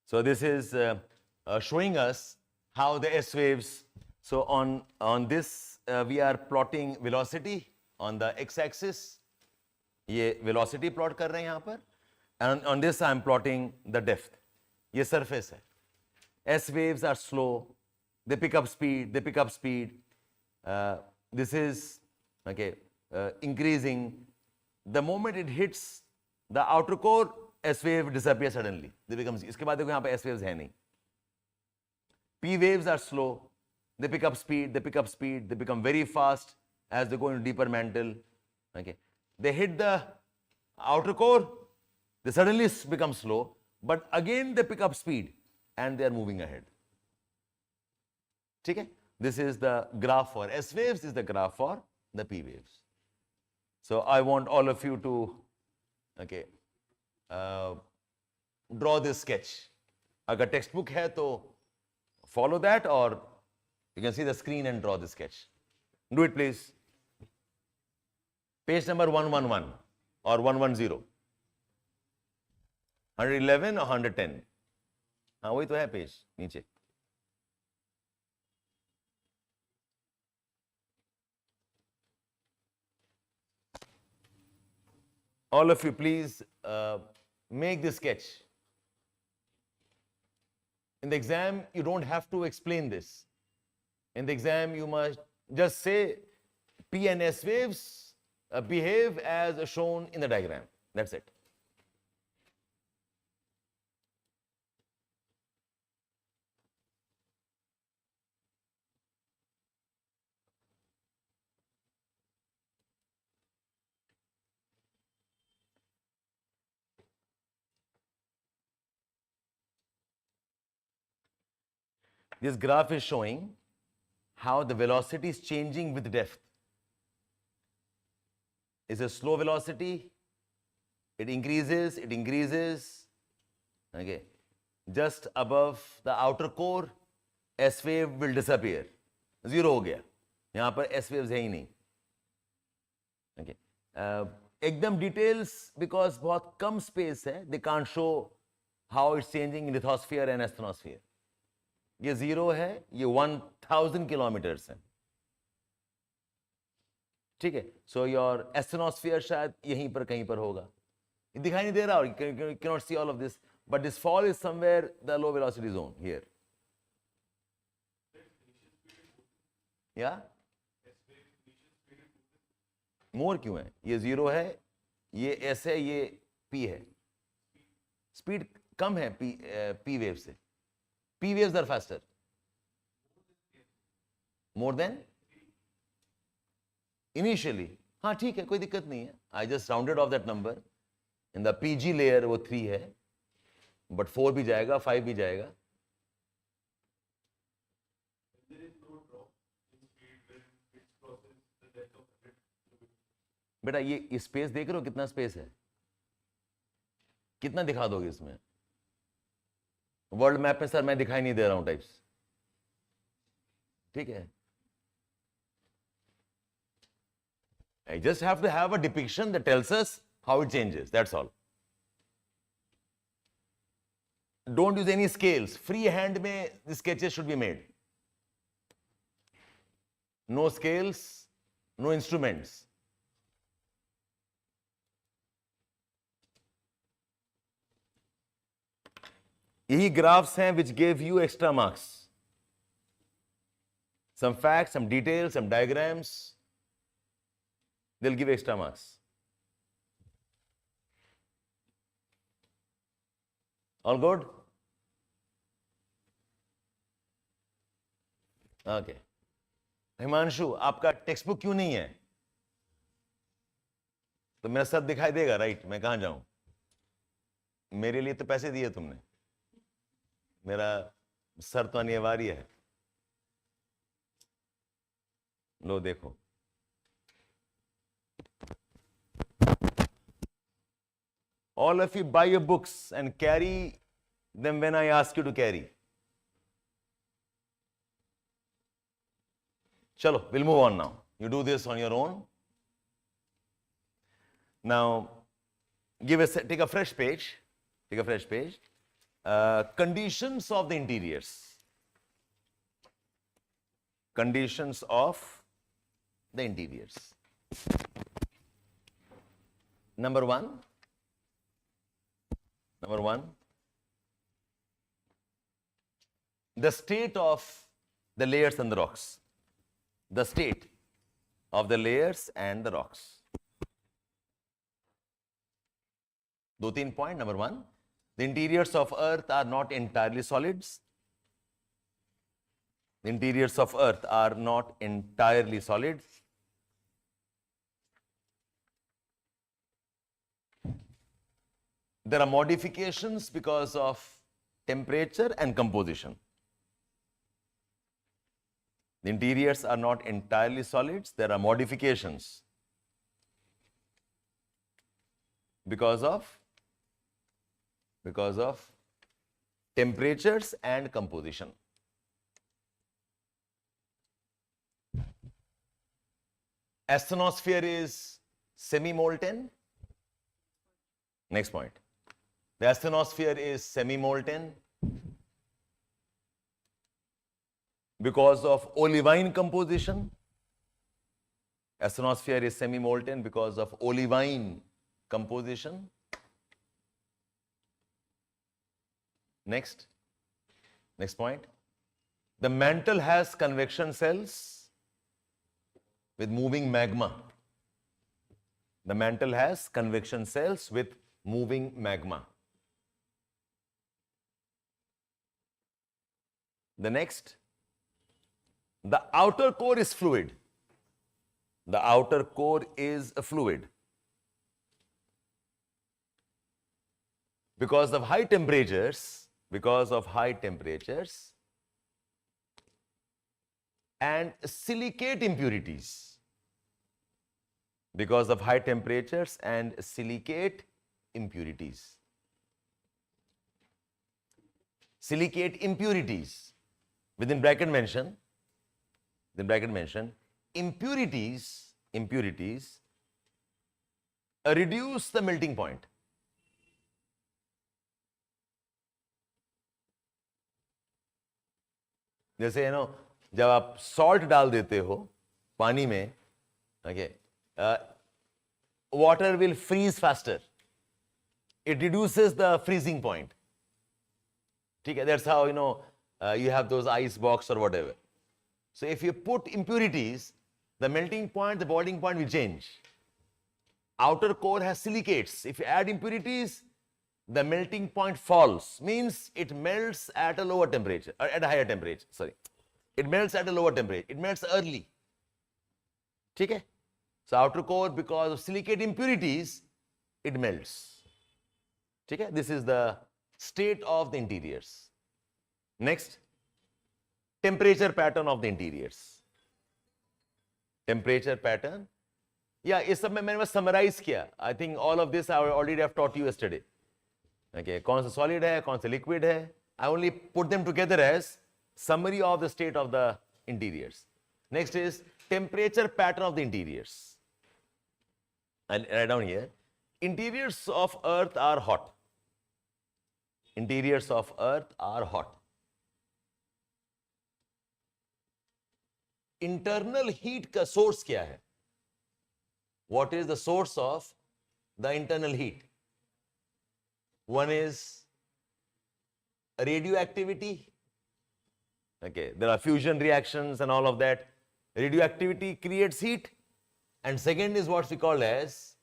So this is showing us how the S waves. So on this we are plotting velocity on the x-axis. ये velocity plot कर रहे हैं यहाँ पर. And on this I am plotting the depth. ये surface है. S waves are slow. They pick up speed. They pick up speed. This is okay increasing. The moment it hits the outer core, S wave disappears suddenly. They become. इसके बाद देखो यहाँ पे S waves है नहीं. P waves are slow. They pick up speed. They pick up speed. They become very fast as they go into deeper mantle. Okay. They hit the outer core. They suddenly become slow. But again they pick up speed and they are moving ahead. ठीक है? This is the graph for S waves. This is the graph for the P waves. So I want all of you to okay draw this sketch. अगर textbook है तो follow that or you can see the screen and draw the sketch. Do it please. Page number 111 or 110. 111 or 110. हाँ वही तो है page नीचे. All of you please make this sketch. In the exam you don't have to explain this. In the exam you must just say P and S waves behave as shown in the diagram. That's it. This graph is showing how the velocity is changing with depth. It's a slow velocity. It increases, okay. Just above the outer core, S wave will disappear. Zero हो गया. यहाँ पर S waves है ही नहीं. Okay. एकदम details because बहुत कम space है. They can't show how it's changing in lithosphere and asthenosphere. ये 0 है, ये 1000 kilometers है. ठीक है. So your asthenosphere शायद यहीं पर कहीं पर होगा. ये दिखाई नहीं दे रहा और you cannot see all of this. But this fall is somewhere the low velocity zone here. Yeah? More क्यों है? ये 0 है, ये S है, ये P है. Speed कम है P wave से. P waves are faster. More than? Initially. हाँ ठीक है, कोई दिक्कत नहीं है. I just rounded off that number. In the PG layer वो 3 है. But 4 भी जाएगा, 5 भी जाएगा. There is no drop in speed when it crosses the depth of 100 kilometers. बेटा ये स्पेस देख रहे हो कितना स्पेस है? कितना दिखा दोगे इसमें? वर्ल्ड मैप में सर मैं दिखाई नहीं दे रहा हूं टाइप्स, ठीक है। I just have to have a depiction that tells us how it changes, that's all. Don't use any scales, free hand में the sketches should be made. No scales, no instruments. यही graphs हैं which gave you extra marks. Some facts, some details, some diagrams, they'll give extra marks. All good? Okay. Himanshu, आपका text book क्यों नहीं है? तो मेरा sir दिखाई देगा, राइट? मैं कहां जाऊं? मेरे लिए तो पैसे दिए तुमने, मेरा सर तो अनिवार्य है। लो देखो, all of you buy your books and carry them when I ask you to carry. Chalo, we'll move on now. You do this on your own. Now, take a fresh page. Take a fresh page. Conditions of the interiors. Conditions of the interiors. Number one, the state of the layers and the rocks. The state of the layers and the rocks. दो तीन point. Number one, the interiors of Earth are not entirely solids. The interiors of Earth are not entirely solids. There are modifications because of temperature and composition. The interiors are not entirely solids. There are modifications because of temperatures and composition. Asthenosphere is semi-molten. Next point. The asthenosphere is semi-molten because of olivine composition. Asthenosphere is semi-molten because of olivine composition. Next point. The mantle has convection cells with moving magma. The mantle has convection cells with moving magma. The next, the outer core is fluid. The outer core is a fluid. Because of high temperatures and silicate impurities. Because of high temperatures and silicate impurities. Silicate impurities. Within bracket mention, impurities reduce the melting point. जैसे जब आप salt डाल देते हो पानी में, okay, water will freeze faster. It reduces the freezing point. Okay, that's how you have those ice box or whatever. So if you put impurities, the melting point, the boiling point will change. Outer core has silicates. If you add impurities, the melting point falls. Means it melts at a lower temperature, or at a higher temperature. Sorry, it melts at a lower temperature. It melts early. Okay? So outer core, because of silicate impurities, it melts. Okay? This is the state of the interiors. Next, temperature pattern of the interiors. Temperature pattern. Yeah, इस सब में मैंने बस summarize किया. I think all of this I already have taught you yesterday. Okay, कौन सा solid है, कौन सा liquid है, I only put them together as summary of the state of the interiors. Next is temperature pattern of the interiors. I'll write down here. Interiors of Earth are hot. Interiors of Earth are hot. Internal heat का source क्या है? What is the source of the internal heat? One is radioactivity. Okay, there are fusion reactions and all of that. Radioactivity creates heat. And second is what we call as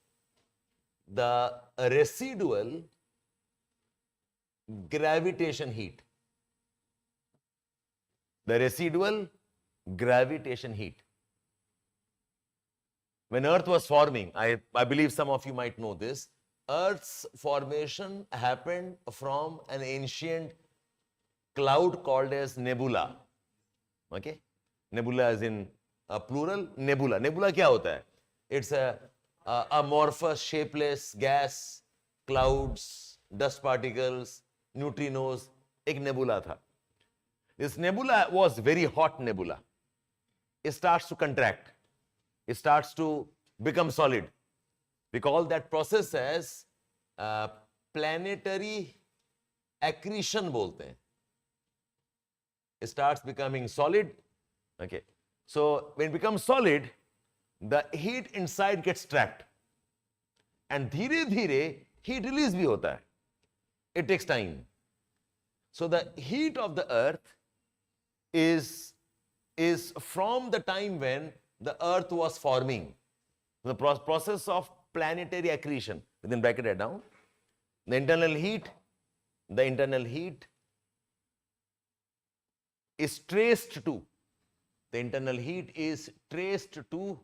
the residual gravitation heat. The residual gravitation heat. When Earth was forming, I believe some of you might know this, Earth's formation happened from an ancient cloud called as nebula. Okay? Nebula is in plural, nebula. Nebula क्या होता है? It's a amorphous, shapeless gas, clouds, dust particles, neutrinos. एक nebula था. This nebula was very hot nebula. It starts to contract. It starts to become solid. We call that process as planetary accretion बोलते हैं. It starts becoming solid. Okay. So when it becomes solid, the heat inside gets trapped. And धीरे धीरे heat release भी होता है. It takes time. So the heat of the Earth is from the time when the Earth was forming. The process of planetary accretion. Within bracket write down. The internal heat is traced to. The internal heat is traced to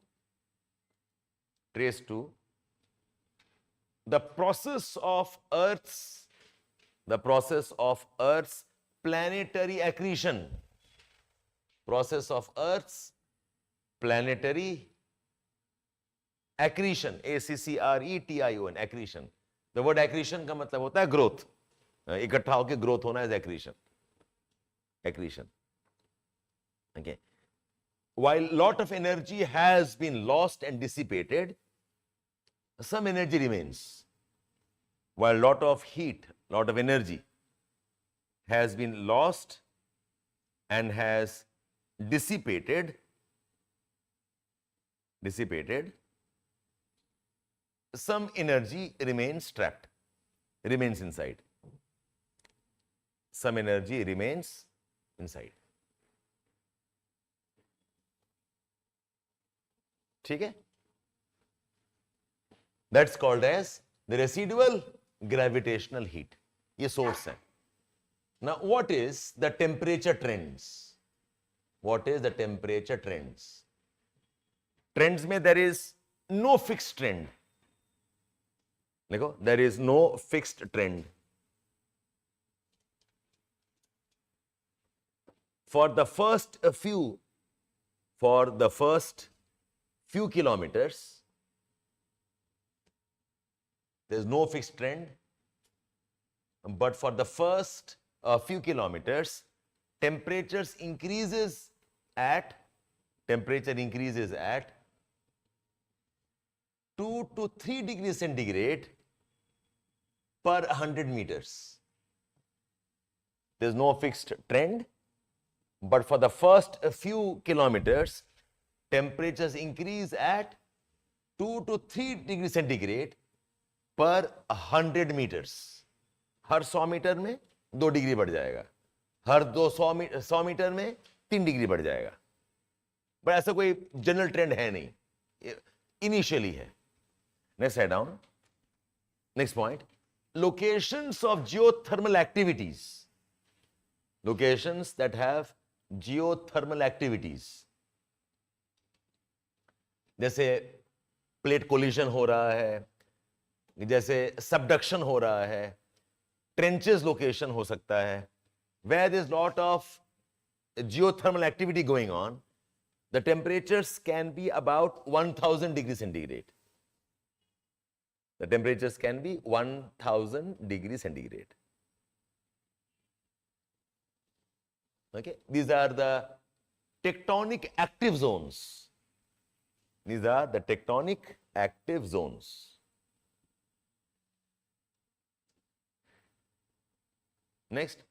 the process of Earth's planetary accretion. Process of Earth's planetary accretion. accretion. Accretion. The word accretion का मतलब होता है growth. इकट्ठा होकर growth होना is accretion. Accretion. Okay. While lot of energy has been lost and dissipated, some energy remains. While lot of heat, lot of energy has been lost and has dissipated, some energy remains trapped, remains inside. Some energy remains inside. ठीक है? That's called as the residual gravitational heat. ये source है. Now, what is the temperature trends? What is the temperature trends? Trends में there is no fixed trend. देखो, there is no fixed trend. For the first few kilometers, there is no fixed trend. But for the first few kilometers, temperature increases at 2 to 3 degrees centigrade per 100 meters. There is no fixed trend, but for the first few kilometers, temperatures increase at 2 to 3 degrees centigrade per 100 meters. Her 100 metre में 2 degree बढ़ जाएगा, हर 100 metre में 3 degree बढ़ जाएगा. पर ऐसा कोई general trend है नहीं, इनिशियली है. Next write down. Next point, locations of geothermal activities. Locations that have geothermal activities. जैसे प्लेट कोलिजन हो रहा है, जैसे सबडक्शन हो रहा है, ट्रेंचेस लोकेशन हो सकता है, where there is lot of geothermal activity going on, the temperatures can be about 1000 degrees centigrade. The temperatures can be 1000 degrees centigrade. Okay, these are the tectonic active zones. These are the tectonic active zones. Next,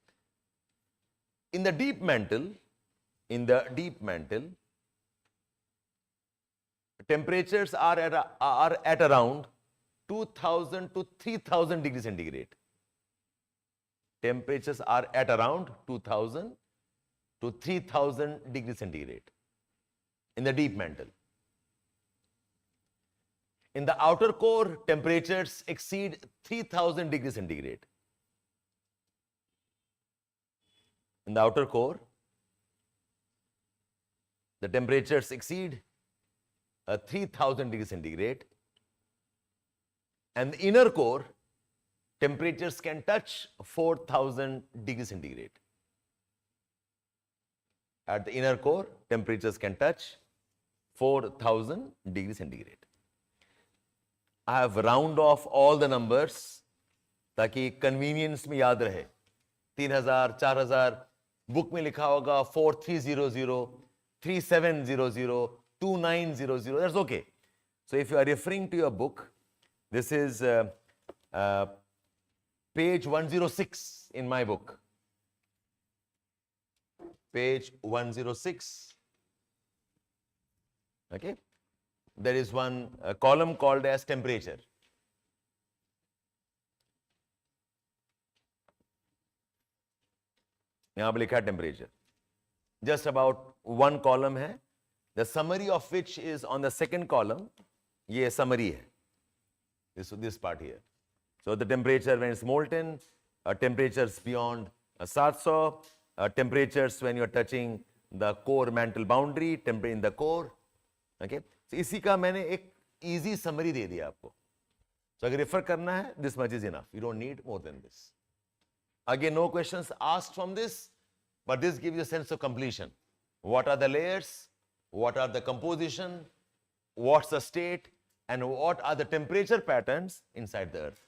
in the deep mantle, temperatures are at around 2000 to 3000 degrees centigrade. Temperatures are at around 2000 to 3000 degrees centigrade in the deep mantle. In the outer core, temperatures exceed 3000 degrees centigrade. In the outer core, the temperatures exceed 3000 degrees centigrade. And the inner core, temperatures can touch 4000 degrees centigrade. At the inner core, temperatures can touch 4000 degrees centigrade. I have round off all the numbers ताकि convenience में याद रहे. 3000, 4000, book में लिखा होगा 4300, 3700, 2900. That's okay. So if you are referring to your book, this is page 106 in my book. Page 106. Okay. There is one column called as temperature. यहाँ पे लिखा है temperature. Just about one column है. The summary of which is on the second column. ये summary है. This part here. So the temperature when it's molten, temperatures beyond 700, temperatures when you are touching the core mantle boundary, temperature in the core. Okay. So इसी का मैंने एक easy summary दे दिया आपको. So अगर refer करना है, this much is enough. You don't need more than this. Again, no questions asked from this, but this gives you a sense of completion. What are the layers? What are the composition? What's the state? And what are the temperature patterns inside the earth?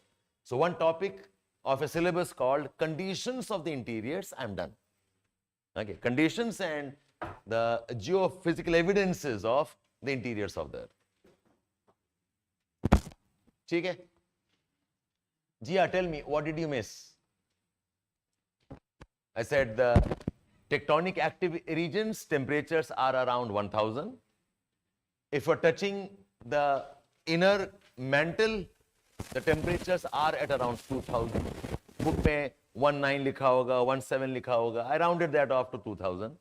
So one topic of a syllabus called conditions of the interiors, I'm done. Okay, conditions and the geophysical evidences of the interiors of the earth. ठीक है? Jia, tell me, what did you miss? I said the tectonic active regions, temperatures are around 1000. If you're touching the inner mantle, the temperatures are at around 2000. Book में 19 लिखा होगा, 17 लिखा होगा. I rounded that off to 2000.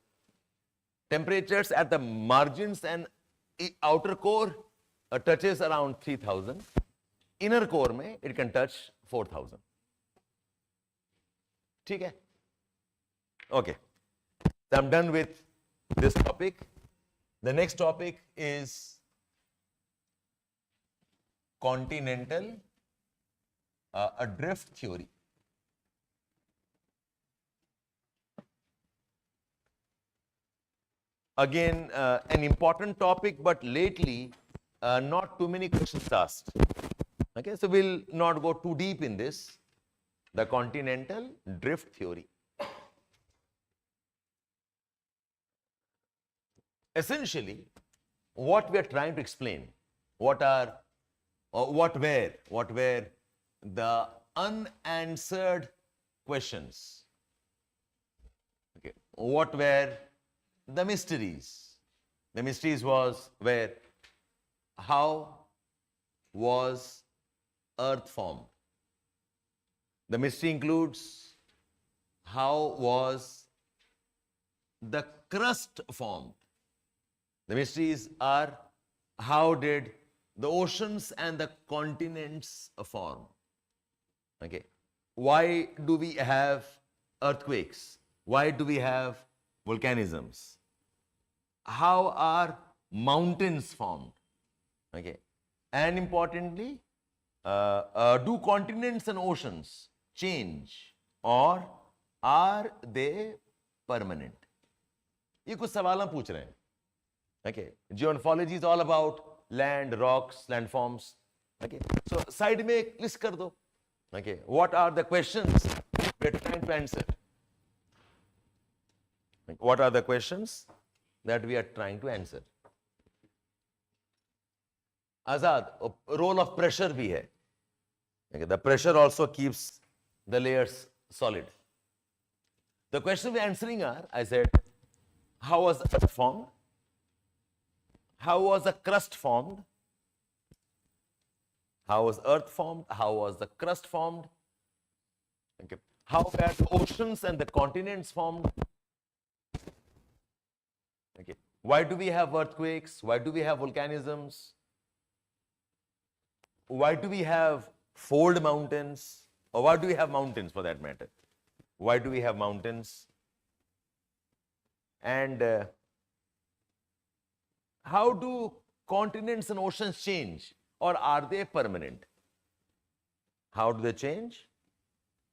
Temperatures at the margins and outer core touches around 3000. Inner core में it can touch 4000. ठीक है? Okay. So I'm done with this topic. The next topic is continental drift theory. Again, an important topic, but lately not too many questions asked. Okay, so we'll not go too deep in this. The continental drift theory. Essentially, what we are trying to explain, what were the unanswered questions? Okay, what were the mysteries? The mysteries were how was Earth formed? The mystery includes how was the crust formed? The mysteries are how did the oceans and the continents form? Okay. Why do we have earthquakes? Why do we have volcanisms? How are mountains formed? Okay. And importantly, do continents and oceans change or are they permanent? ये कुछ सवाल हम पूछ रहे हैं. Okay. Geomorphology is all about land, rocks, landforms. Okay. So side में एक list कर दो. Okay. What are the questions we are trying to answer? What are the questions that we are trying to answer? Azad, role of pressure bhi hai. Okay, the pressure also keeps the layers solid. The questions we are answering are, I said, how was Earth formed? How was the crust formed? How was Earth formed? How was the crust formed? Okay. How were the oceans and the continents formed? Okay. Why do we have earthquakes? Why do we have volcanisms? Why do we have fold mountains? Or why do we have mountains for that matter? Why do we have mountains? And how do continents and oceans change? Or are they permanent? How do they change?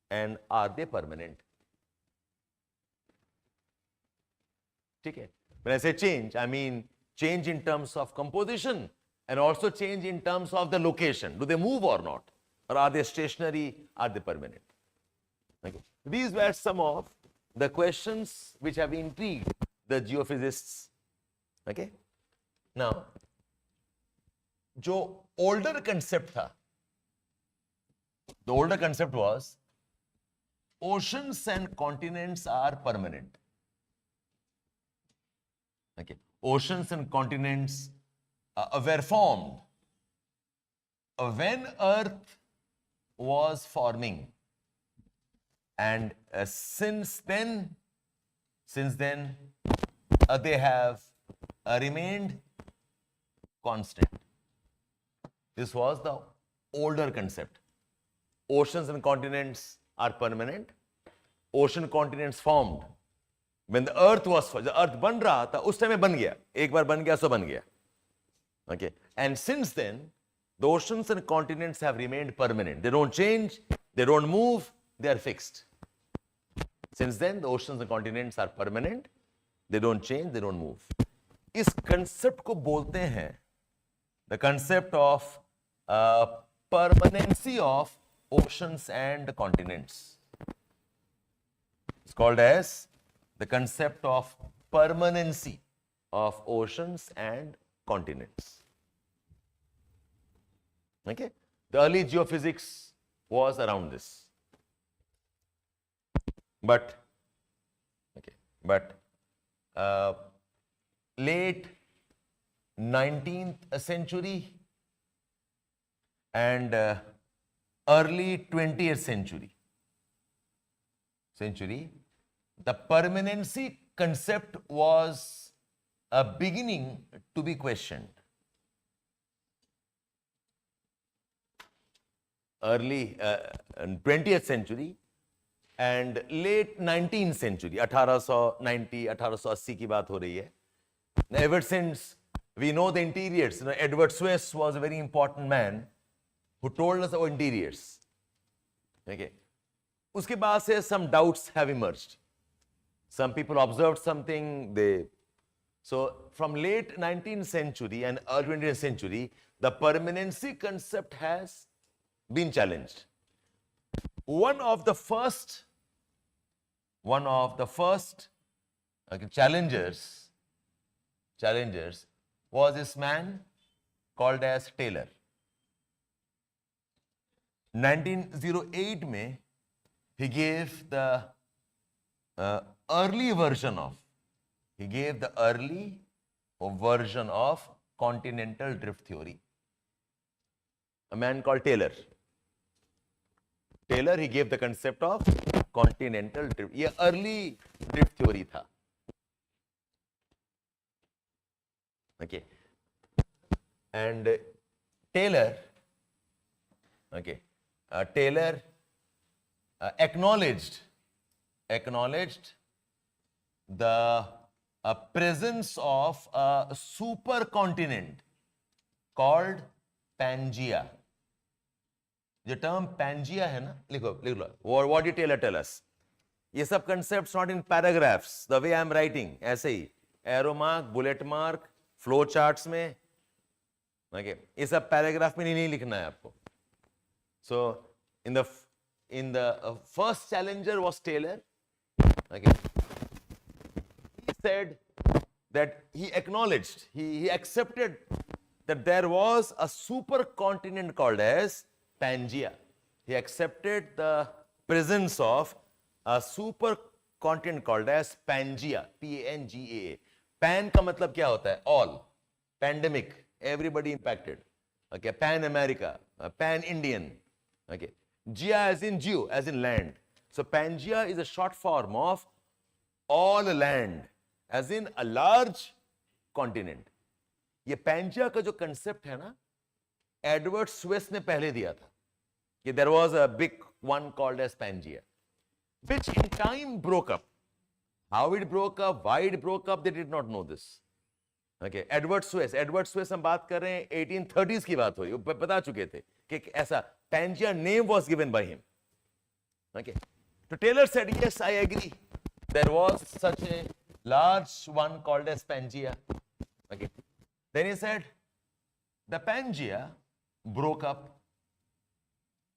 And are they permanent? Okay. When I say change, I mean change in terms of composition and also change in terms of the location. Do they move or not? Or are they stationary? Are they permanent? Okay. These were some of the questions which have intrigued the geophysicists. Okay. Now, जो older concept था, the older concept was oceans and continents are permanent. Okay. Oceans and continents were formed when Earth was forming, and since then they have remained constant. This was the older concept. Oceans and continents are permanent. Ocean continents formed when the Earth was formed. The Earth बन रहा था, उस time में बन गया. एक बार बन गया, सो बन गया. Okay. And since then, the oceans and continents have remained permanent. They don't change, they don't move, they are fixed. Since then, the oceans and continents are permanent. They don't change, they don't move. इस concept को बोलते हैं the concept of permanency of oceans and continents. It's called as the concept of permanency of oceans and continents. Okay? The early geophysics was around this. But late 19th century and early 20th century, the permanency concept was beginning to be questioned. Early 20th century and late 19th century, 1890, 1880 की बात हो रही है. Ever since we know the interiors, Edward Swiss was a very important man who told us our interiors. Okay. उसके बाद से some doubts have emerged. Some people observed something, so from late 19th century and early 20th century, the permanency concept has been challenged. One of the first challengers was this man called as Taylor. 1908 में he gave the early version of continental drift theory. A man called Taylor, he gave the concept of continental drift. ये early drift theory था. Okay. And Taylor acknowledged the presence of a supercontinent called Pangaea. The term Pangaea है ना, लिख लो. What did Taylor tell us? ये सब concepts not in paragraphs, the way I am writing, ऐसे ही arrow mark, bullet mark, flow charts में. Okay, ये सब paragraph में नहीं लिखना है आपको. So in the first challenger was Taylor. Okay. said that he acknowledged, he accepted that there was a supercontinent called as Pangaea. He accepted the presence of a supercontinent called as Pangaea, P-A-N-G-A-A. Pan का मतलब क्या होता है? All. Pandemic, everybody impacted. Okay, Pan America, Pan Indian. Okay, Gea as in geo, as in land. So Pangaea is a short form of all land, as in a large continent. ये Pangaea का जो concept है ना, Edward Swiss ने पहले दिया था कि there was a big one called as Pangaea, which in time broke up. How it broke up, why it broke up, they did not know this. Okay, Edward Swiss हम बात कर रहे हैं 1830s की बात हो रही है, वो बता चुके थे कि ऐसा Pangaea name was given by him. Okay, so Taylor said, yes, I agree. There was such a large one called as Pangaea. Okay, then he said, the Pangaea broke up.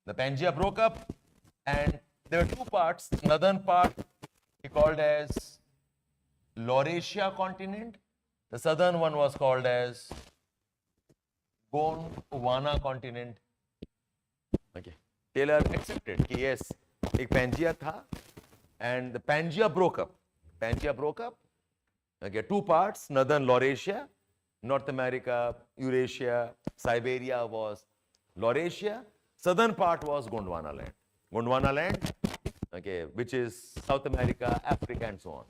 The Pangaea broke up, and there were two parts. Northern part he called as Laurasia continent. The southern one was called as Gondwana continent. Okay, Taylor accepted कि yes, एक Pangaea था, and the Pangaea broke up. Pangaea broke up. Okay, two parts: northern Laurasia, North America, Eurasia, Siberia was Laurasia. Southern part was Gondwana land. Gondwana land, okay, which is South America, Africa, and so on.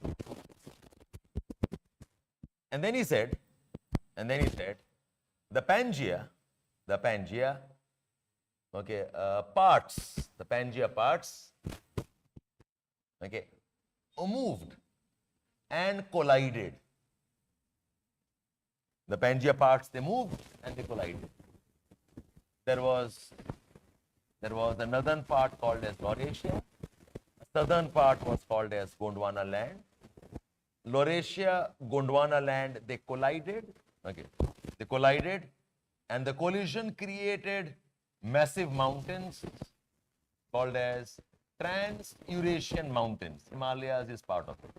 And then he said, the Pangaea, okay, the Pangaea parts, okay, moved and collided. The Pangaea parts, they moved and they collided. There was the northern part called as Laurasia. The southern part was called as Gondwana land. Laurasia, Gondwana land, they collided. Okay, they collided, and the collision created massive mountains called as Trans-Eurasian mountains. Himalayas is part of it.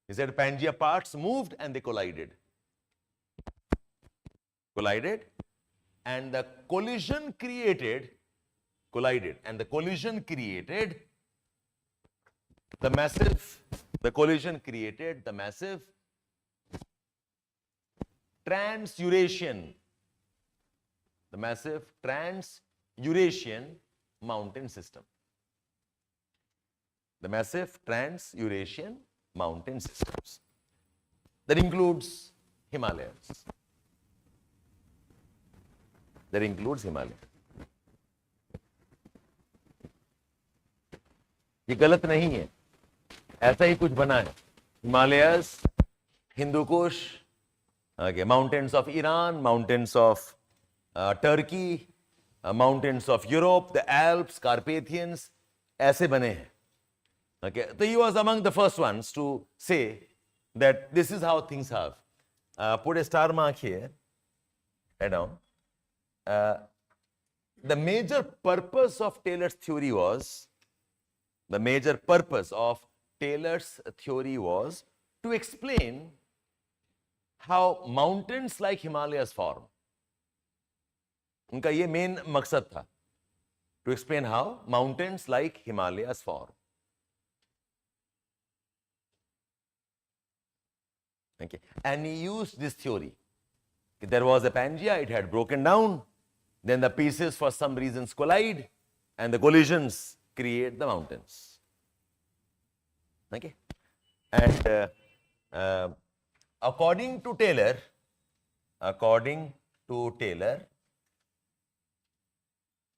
He said Pangaea parts moved and they collided. And the collision created the massive Trans-Eurasian mountain system. The massive Trans-Eurasian mountain systems. That includes Himalayas. ये गलत नहीं है, ऐसा ही कुछ बना है. Himalayas, Hindu Kush, okay, mountains of Iran, mountains of Turkey, mountains of Europe, the Alps, Carpathians, ऐसे बने हैं. Okay, so he was among the first ones to say that this is how things have. Put a star mark here, head down. The major purpose of Taylor's theory was to explain how mountains like Himalayas form. उनका ये main मकसद था, to explain how mountains like Himalayas form. Okay, and he used this theory. There was a Pangaea, it had broken down, then the pieces for some reasons collide, and the collisions create the mountains. Okay, and according to Taylor,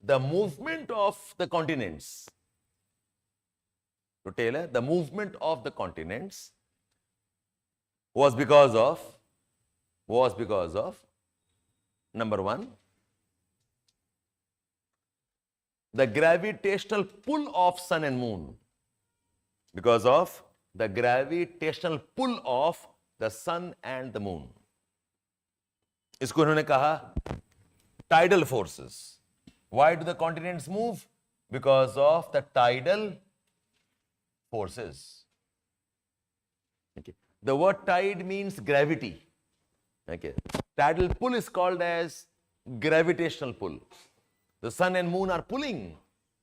the movement of the continents, was because of number one, the gravitational pull of sun and moon. Because of the gravitational pull of the sun and the moon. इसको उन्होंने कहा tidal forces. Why do the continents move? Because of the tidal forces. Okay. The word tide means gravity. Okay. Tidal pull is called as gravitational pull. The sun and moon are pulling,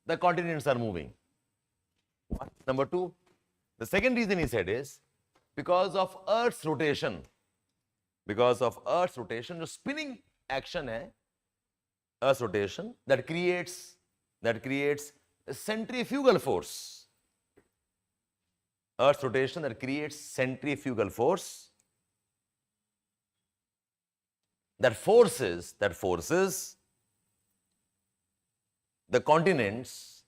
the continents are moving. One. Number two, the second reason he said is because of Earth's rotation. Because of Earth's rotation, the spinning action hai, Earth's rotation, that creates a centrifugal force. Earth's rotation that creates centrifugal force that forces the continents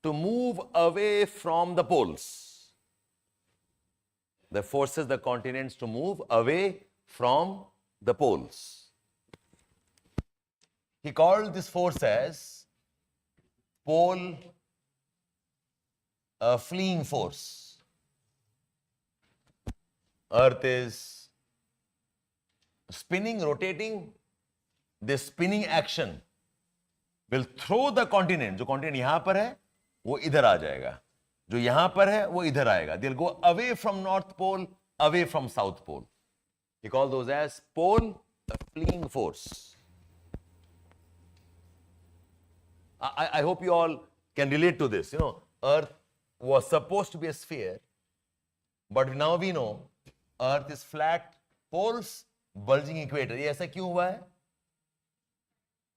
to move away from the poles. That forces the continents to move away from the poles. He called this force as pole fleeing force. Earth is spinning, rotating. This spinning action will throw the continent. जो continent यहाँ पर है, वो इधर आ जाएगा. जो यहाँ पर है, वो इधर आएगा. They'll go away from North Pole, away from South Pole. He called those as pole fleeing force. I hope you all can relate to this. You know, Earth was supposed to be a sphere, but now we know Earth is flat, poles, bulging equator. ये ऐसा क्यों हुआ है?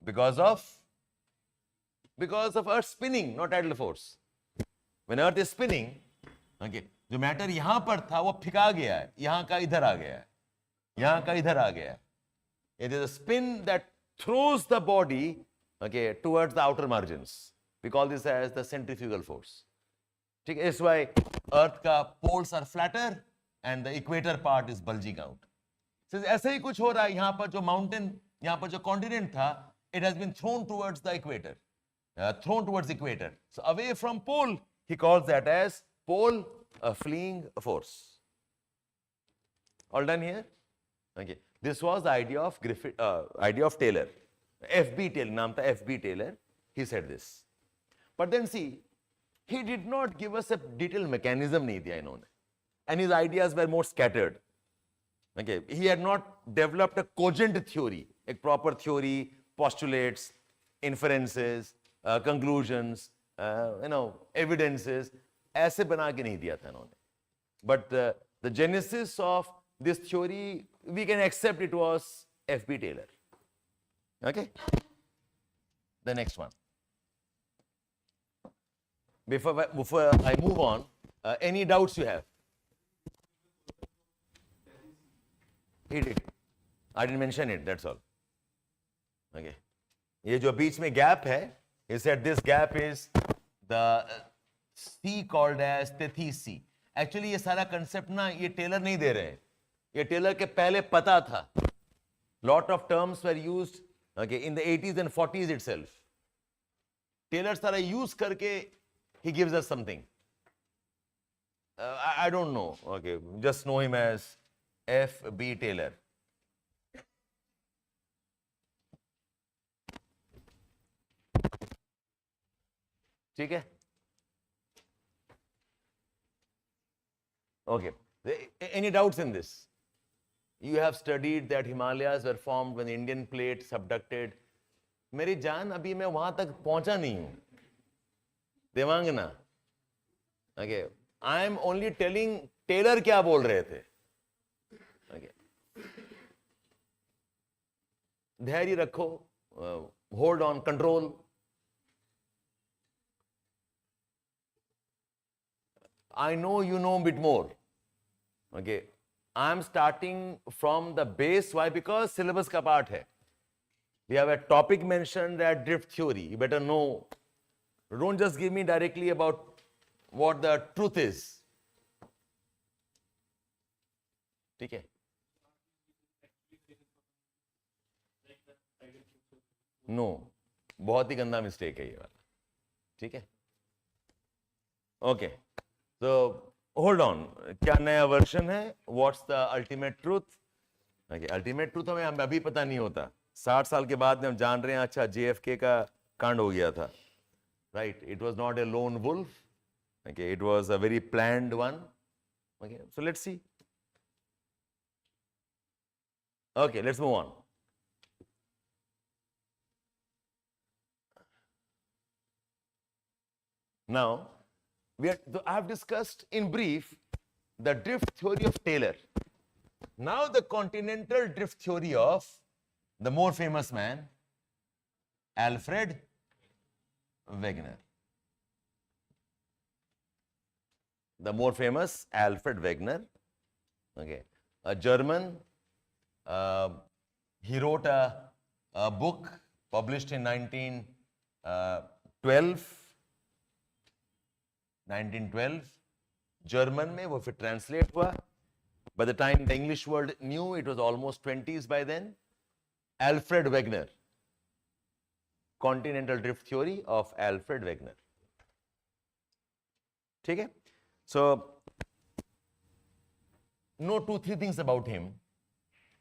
Because of Earth spinning, not tidal force. When Earth is spinning, okay, जो matter यहां पर था वो फिका गया है, यहां का इधर आ गया है, यहां का इधर आ गया है. It is a spin that throws the body, okay, towards the outer margins. We call this as the centrifugal force. ठीक है, that's why Earth का poles are flatter and the equator part is bulging out. So ऐसे ही कुछ हो रहा है यहाँ पर जो mountain, यहाँ पर जो continent था, it has been thrown towards the equator, So away from pole, he calls that as pole fleeing force. All done here? Okay. This was the idea of Taylor. F.B. Taylor, naam tha F.B. Taylor. He said this. But then see, he did not give us a detailed mechanism nahi diya inhone. And his ideas were more scattered. Okay. He had not developed a cogent theory, a proper theory, postulates, inferences, conclusions, evidences. ऐसे बना के नहीं दिया था इन्होंने. But the genesis of this theory, we can accept it was F.B. Taylor. Okay? The next one. Before I move on, any doubts you have? He did. I didn't mention it, that's all. Okay. ये जो बीच में gap है, he said this gap is the C called as Tethys. Actually ये सारा concept ना ये Taylor नहीं दे रहे हैं. ये टेलर के पहले पता था. Lot of terms were used, okay, in the 80s and 40s itself. Taylor सारा use करके he gives us something. I don't know. Okay, just know him as F.B. Taylor. ठीक है? Okay. Any doubts in this? You have studied that Himalayas were formed when the Indian plate subducted. मेरी जान अभी मैं वहां तक पहुंचा नहीं हूं. देवांगना. Okay. I am only telling Taylor क्या बोल रहे थे. Okay. धैर्य रखो. Hold on, control. I know you know a bit more. Okay. I am starting from the base. Why? Because syllabus का part है. We have a topic mentioned that drift theory. You better know. Don't just give me directly about what the truth is. ठीक है? No. बहुत ही गंदा mistake है ये वाला. ठीक है? Okay. So hold on. क्या नया वर्जन है? What's the ultimate truth? Okay. Ultimate truth हमें अभी पता नहीं होता. 60 साल के बाद हम जान रहे हैं. अच्छा JFK का कांड हो गया था. Right? It was not a lone wolf. Okay, it was a very planned one. Okay, so let's see. Okay, let's move on. Now, I have discussed in brief the drift theory of Taylor. Now, the continental drift theory of the more famous man, Alfred Wegener. The more famous Alfred Wegener, okay, a German. He wrote a book published in 1912. German में वो फिर translate हुआ. By the time the English world knew, it was almost 20s by then. Alfred Wegener. Continental drift theory of Alfred Wegener. ठीक है? So, know 2-3 things about him.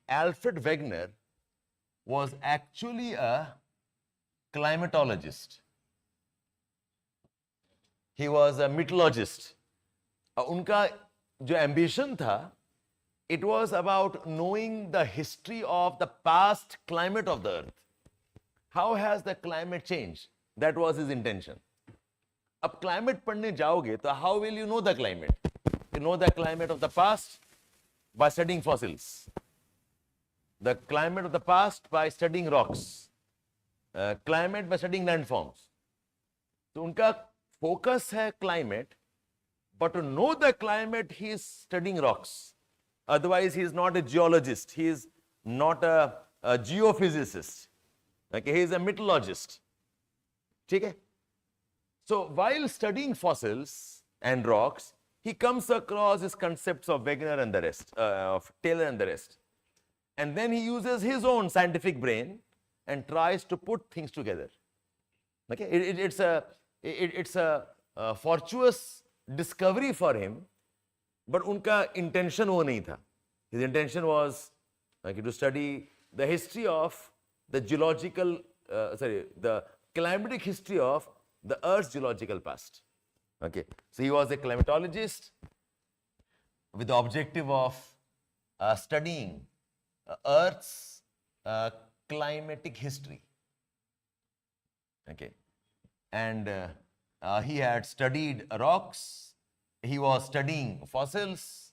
Alfred Wegener was actually a climatologist. He was a meteorologist. उनका जो ambition था, it was about knowing the history of the past climate of the earth. How has the climate changed? That was his intention. अब climate पढ़ने जाओगे तो how will you know the climate? You know the climate of the past by studying fossils. The climate of the past by studying rocks. Climate by studying landforms. तो उनका focus है climate, but to know the climate he is studying rocks. Otherwise he is not a geologist, he is not a geophysicist. Okay, he is a meteorologist. ठीक है? So while studying fossils and rocks, he comes across his concepts of Wegener and the rest, of Taylor and the rest. And then he uses his own scientific brain and tries to put things together. Okay, it's a fortuitous discovery for him, but unka intention wo nahi tha. His intention was to study the history of the the climatic history of the Earth's geological past. Okay, so he was a climatologist with the objective of studying Earth's climatic history. Okay, and he had studied rocks, he was studying fossils,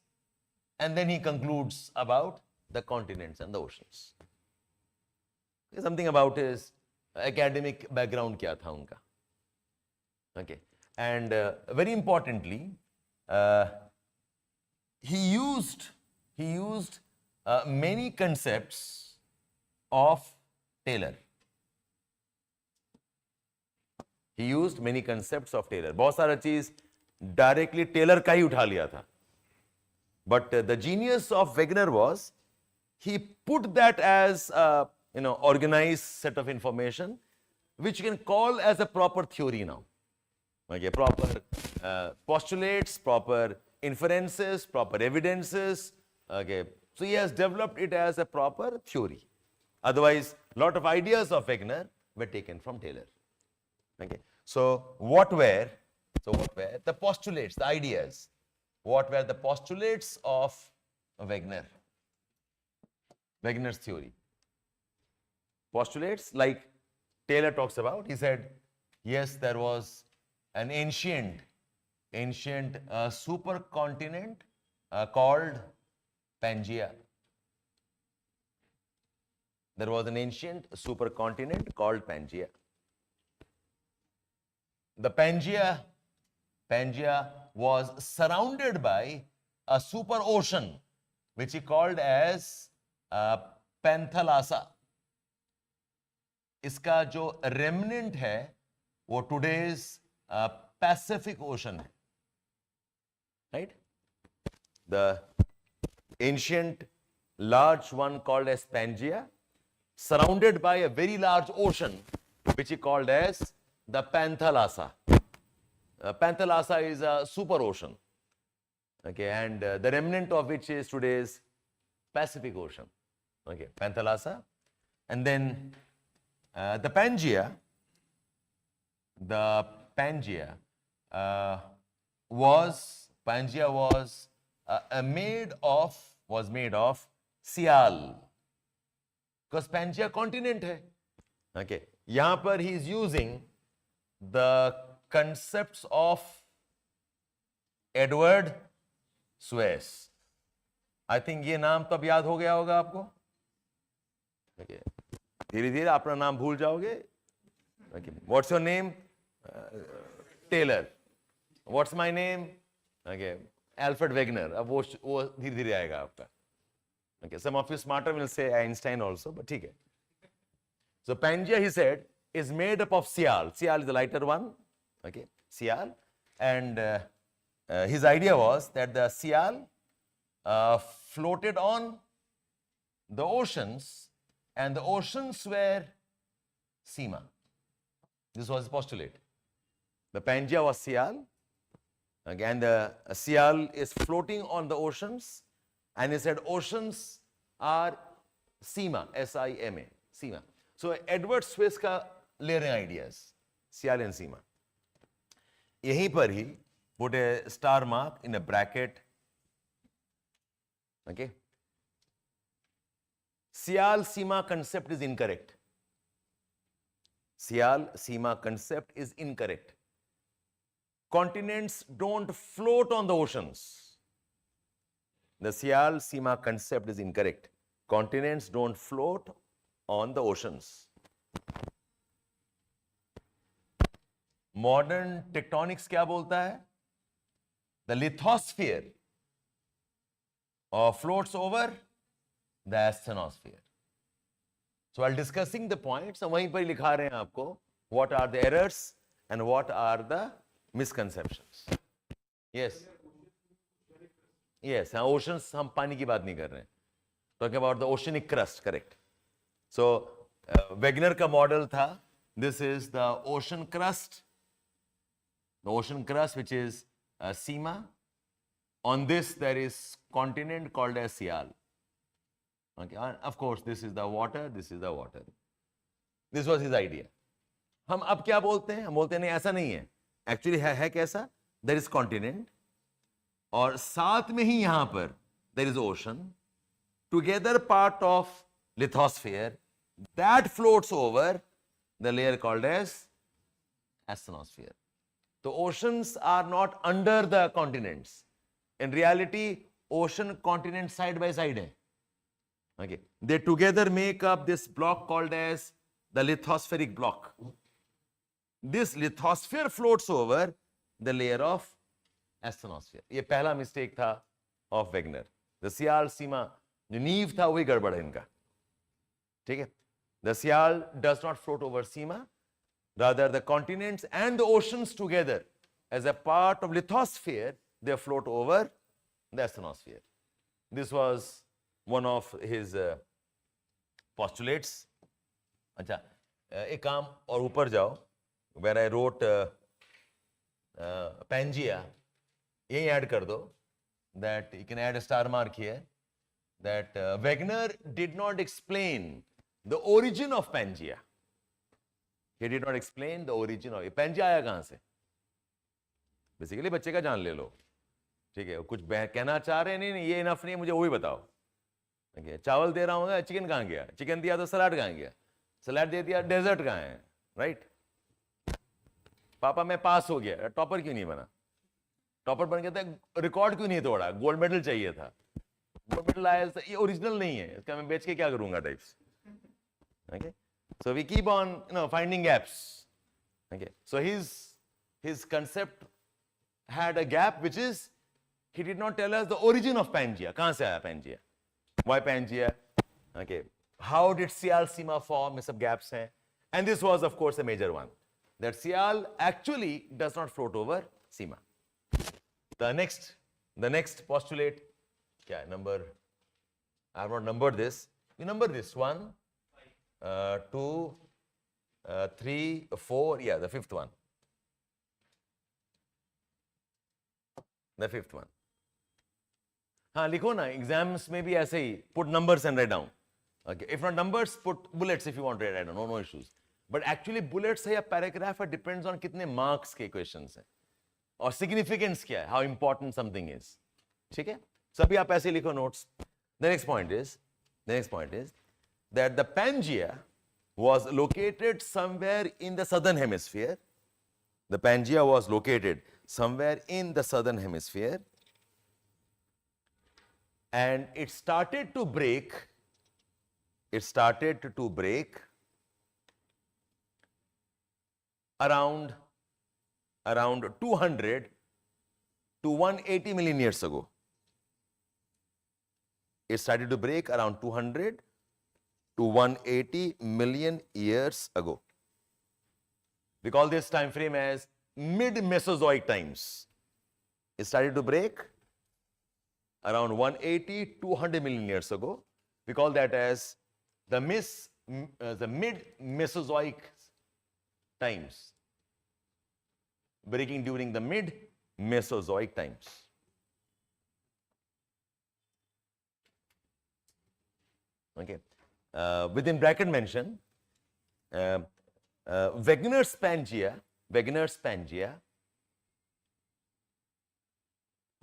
and then he concludes about the continents and the oceans. Something about his academic background kya tha unka. Okay, and very importantly, he used many concepts of Taylor. He used many concepts of Taylor. बहुत सारा चीज directly Taylor का ही उठा लिया था. But the genius of Wegener was he put that as a organized set of information which you can call as a proper theory now. Okay, proper postulates, proper inferences, proper evidences. Okay, so he has developed it as a proper theory. Otherwise, a lot of ideas of Wegener were taken from Taylor. Okay, so what were the postulates, the ideas? What were the postulates of Wegener? Wegener's theory. Postulates like Taylor talks about. He said, yes, there was an ancient supercontinent called Pangaea. There was an ancient supercontinent called Pangaea. The Pangaea was surrounded by a super ocean which he called as Panthalassa. इसका जो remnant है वो today's Pacific Ocean है, right? The ancient large one called as Pangaea, surrounded by a very large ocean which he called as the Panthalassa. Panthalassa is a super ocean, okay, and the remnant of which is today's Pacific Ocean. Okay, Panthalassa, and then the Pangaea Pangea was made of Sial, because Pangea continent है. Okay, यहाँ पर he is using the concepts of Edward Suez. I think ये नाम तो अब याद हो गया होगा आपको. Okay. धीरे धीरे अपना नाम भूल जाओगे. Okay. What's your name? Taylor. What's my name? Okay. Alfred Wegener. अब वो धीरे धीरे आएगा आपका. Okay. Some of you smarter will say Einstein also, but ठीक है. So Pangea, he said, is made up of Sial. Sial is the lighter one. Okay. Sial. And his idea was that the Sial floated on the oceans, and the oceans were Sima. This was his postulate. The Pangea was Sial. Again, the Sial is floating on the oceans, and he said oceans are Sima, S-I-M-A, Sima. So Edward Suez का ले रहे ideas, Sial and Sima. यहीं पर ही put a star mark in a bracket. Okay. Sial-Sima concept is incorrect. Sial-Sima concept is incorrect. Continents don't float on the oceans. The Sial-Sima concept is incorrect. Continents don't float on the oceans. Modern tectonics क्या बोलता है? The lithosphere floats over the asthenosphere. So while discussing the points, हम वहीं पर लिखा रहे हैं आपको what are the errors and what are the misconceptions. Yes. Yes, oceans हम पानी की बात नहीं कर रहे हैं. Talking about the oceanic crust, correct. So Wegener का model था, this is the ocean crust. The ocean crust, which is Sima. On this there is continent called as Sial. Okay, and of course this is the water, this is the water. This was his idea. हम अब क्या बोलते हैं? हम बोलते हैं नहीं, ऐसा नहीं है. Actually है कैसा? There is continent, और साथ में ही यहाँ पर there is ocean, together part of lithosphere that floats over the layer called as asthenosphere. The oceans are not under the continents. In reality, ocean continent side by side hai. Okay. They together make up this block called as the lithospheric block. This lithosphere floats over the layer of asthenosphere. ये पहला mistake था of Wegener. The Sial-Sima जो नींव था वही गड़बड़ है इनका. ठीक है? The Sial does not float over Sima. Rather, the continents and the oceans together, as a part of lithosphere, they float over the asthenosphere. This was one of his postulates. अच्छा, एक काम और ऊपर जाओ. Where I wrote Pangea, यही add कर दो. That you can add a star mark here. That Wegener did not explain the origin of Pangea. He did not explain the origin of Pangea. आया कहाँ से? Basically बच्चे का जान ले लो. ठीक है, कुछ कहना चाह रहे हैं, नहीं ये इनफ नहीं है, मुझे वही बताओ. Okay, चावल दे रहा हूँ, चिकन कहाँ गया? चिकन दिया तो सलाद कहाँ गया? सलाद दे दिया, डेजर्ट कहाँ है? राइट? पापा मैं पास हो गया, टॉपर क्यों नहीं बना? टॉपर बन गया था, रिकॉर्ड क्यों नहीं तोड़ा? गोल्ड मेडल चाहिए था. गोल्ड मेडल आया, ये ओरिजिनल नहीं है, इसका मैं बेच के क्या करूंगा types. Okay? So we keep on, finding gaps. Okay. So his concept had a gap, which is he did not tell us the origin of Pangea. कहाँ से आया Pangea? Why Pangea? Okay. How did Sial-Sima form? ये सब gaps हैं. And this was, of course, a major one. That Sial actually does not float over Sima. The next postulate, क्या है? Number, I have not numbered this. We number this 1, 2, 3, 4, yeah, the fifth one. The fifth one. हाँ लिखो ना, exams में भी ऐसे ही, put numbers and write down. Okay, if not numbers, put bullets if you want to write down, no issues. But actually bullets है या paragraph है, depends on कितने marks के questions हैं. और सिग्निफिकेंस क्या है, हाउ इंपॉर्टेंट समथिंग इज. ठीक है, सभी आप ऐसे लिखो notes. The next point is that the Pangea was located somewhere in the southern hemisphere. The Pangea was located somewhere in the southern hemisphere, and it started to break around 200 to 180 million years ago. It started to break around 200 to 180 million years ago. We call this time frame as mid-Mesozoic times. It started to break around 180 200 million years ago. We call that as the mid-Mesozoic times, breaking during the mid-Mesozoic times. Okay. Within bracket mention, Wegener's Pangea,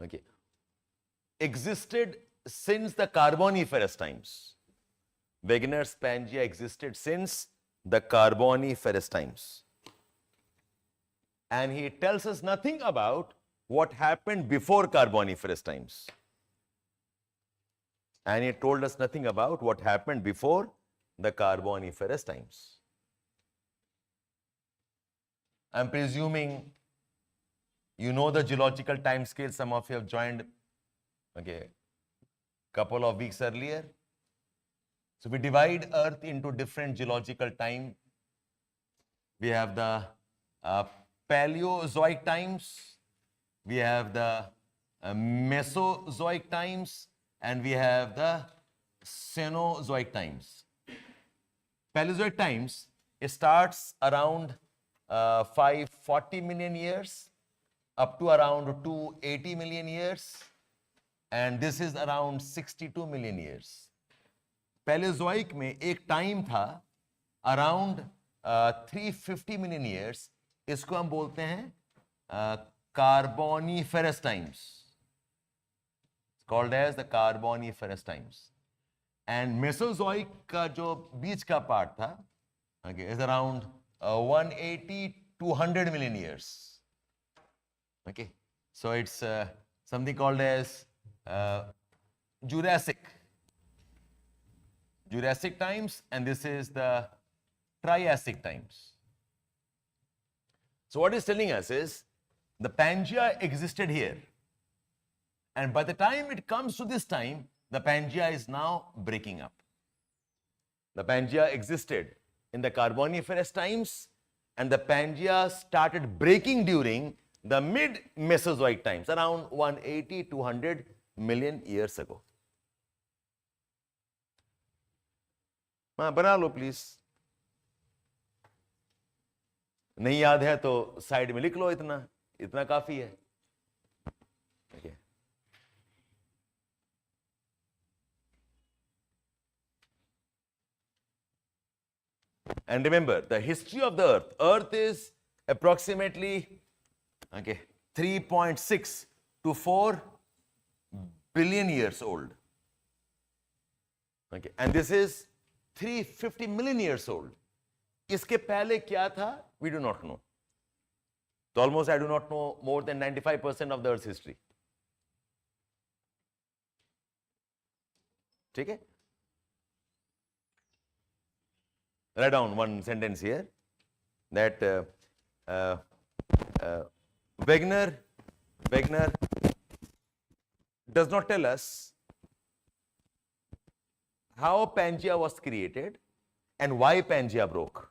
okay, existed since the Carboniferous times. Wegener's Pangea existed since the Carboniferous times. And he tells us nothing about what happened before Carboniferous times. And he told us nothing about what happened before the Carboniferous times. I'm presuming you know the geological time scale. Some of you have joined, okay, couple of weeks earlier. So we divide Earth into different geological time. We have the Paleozoic times, we have the Mesozoic times, and we have the Cenozoic times. Paleozoic times, it starts around 540 million years up to around 280 million years, and this is around 62 million years. Paleozoic में एक time था around 350 million years. इसको हम बोलते हैं Carboniferous times. It's called as the Carboniferous times. And Mesozoic का जो बीच का part था, okay, is around 180 200 million years. Okay, so it's something called as Jurassic times, and this is the Triassic times. So what it's telling us is the Pangea existed here, and by the time it comes to this time, the Pangea is now breaking up. The Pangea existed in the Carboniferous times, and the Pangea started breaking during the mid-Mesozoic times, around 180 200 million years ago. बना लो please. नहीं याद है तो side में लिख लो. इतना काफी है. Okay. And remember the history of the Earth. Earth is approximately 3.6 to 4 billion years old. Okay, and this is 350 million years old. इसके पहले क्या था? We do not know. So almost I do not know more than 95% of the Earth's history. ठीक है? Write down one sentence here that Wegener does not tell us how Pangea was created and why Pangea broke.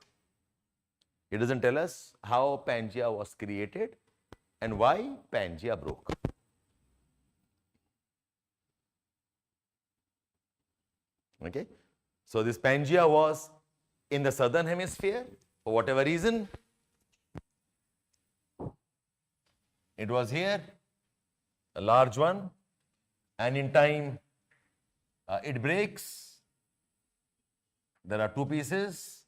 It doesn't tell us how Pangea was created and why Pangea broke. Okay, so this Pangea was in the southern hemisphere for whatever reason. It was here, a large one, and in time it breaks. There are two pieces.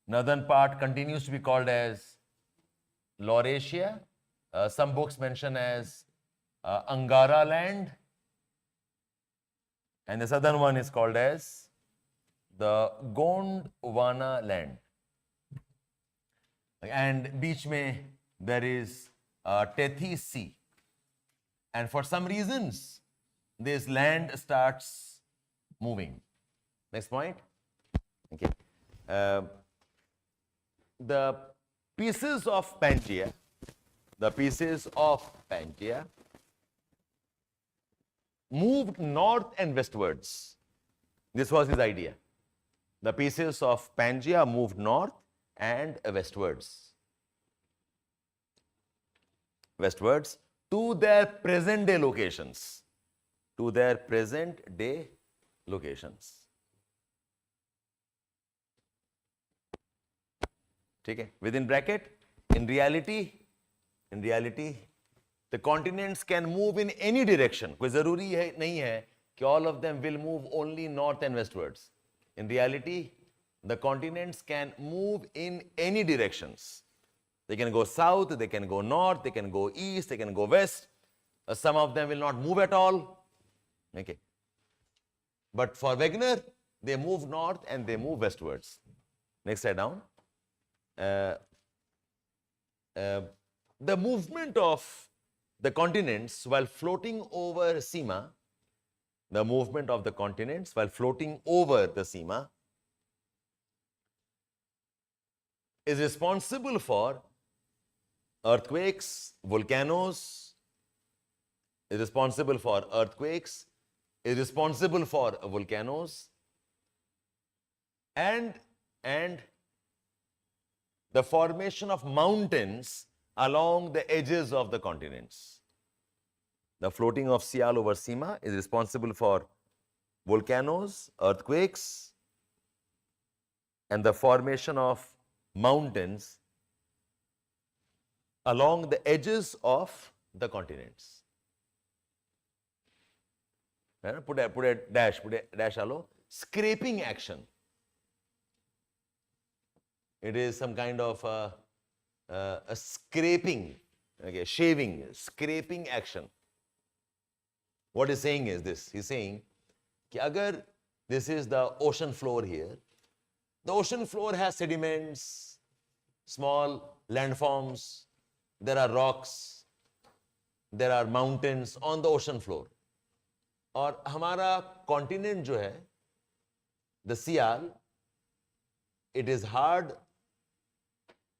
Northern part continues to be called as Laurasia, some books mention as Angara land, and the southern one is called as the Gondwana land. And beach mein there is Tethys Sea, and for some reasons this land starts moving. Next point. Okay. The pieces of Pangaea, moved north and westwards. This was his idea. The pieces of Pangaea moved north and westwards to their present day locations. Okay. Within bracket, in reality, the continents can move in any direction. कोई ज़रूरी है नहीं है कि all of them will move only north and westwards. In reality, the continents can move in any directions. They can go south, they can go north, they can go east, they can go west. Some of them will not move at all. Okay. But for Wegener, they move north and they move westwards. Next slide down. The movement of the continents while floating over Seema, is responsible for earthquakes, volcanoes, and the formation of mountains along the edges of the continents. The floating of Sial over Seema is responsible for volcanoes, earthquakes, and the formation of mountains along the edges of the continents. Put a dash, hello. Scraping action. It is some kind of a scraping, okay, shaving, scraping action. What he's saying is this. He's saying that agar this is the ocean floor here, the ocean floor has sediments, small landforms, there are rocks, there are mountains on the ocean floor. और हमारा continent जो है, the Sial, it is hard,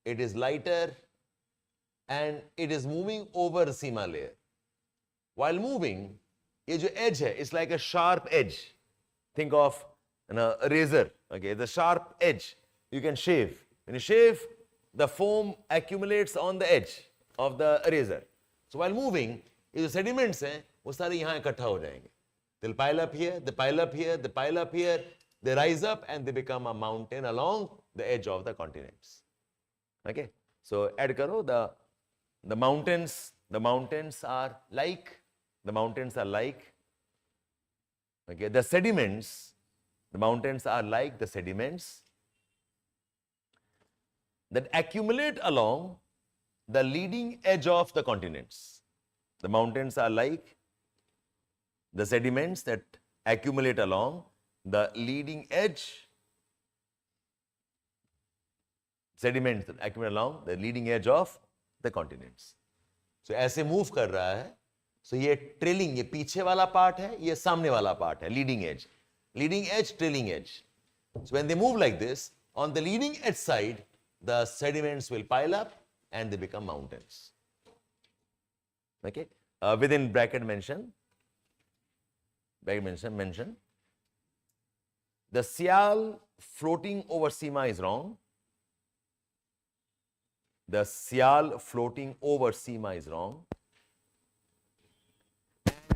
it is lighter, and it is moving over Seema layer. While moving, ये जो edge है, it's like a sharp edge. Think of a razor. Okay, the sharp edge. You can shave. When you shave, the foam accumulates on the edge of the razor. So while moving, ये जो sediments हैं, वो सारे यहाँ इकट्ठा हो जाएंगे. They'll pile up here, they pile up here, they pile up here, they rise up and they become a mountain along the edge of the continents. Okay, so add karo the mountains are like okay, the sediments, the mountains are like the sediments that accumulate along the leading edge of the continents. The mountains are like the sediments that accumulate along the leading edge, sediments that accumulate along the leading edge of the continents. So ऐसे move कर रहा है. So ये trailing, ये पीछे वाला part है, ये सामने वाला part है, leading edge, trailing edge. So when they move like this, on the leading edge side, the sediments will pile up and they become mountains. Okay, within bracket mention, the Sial floating over Seema is wrong. The Sial floating over Seema is wrong.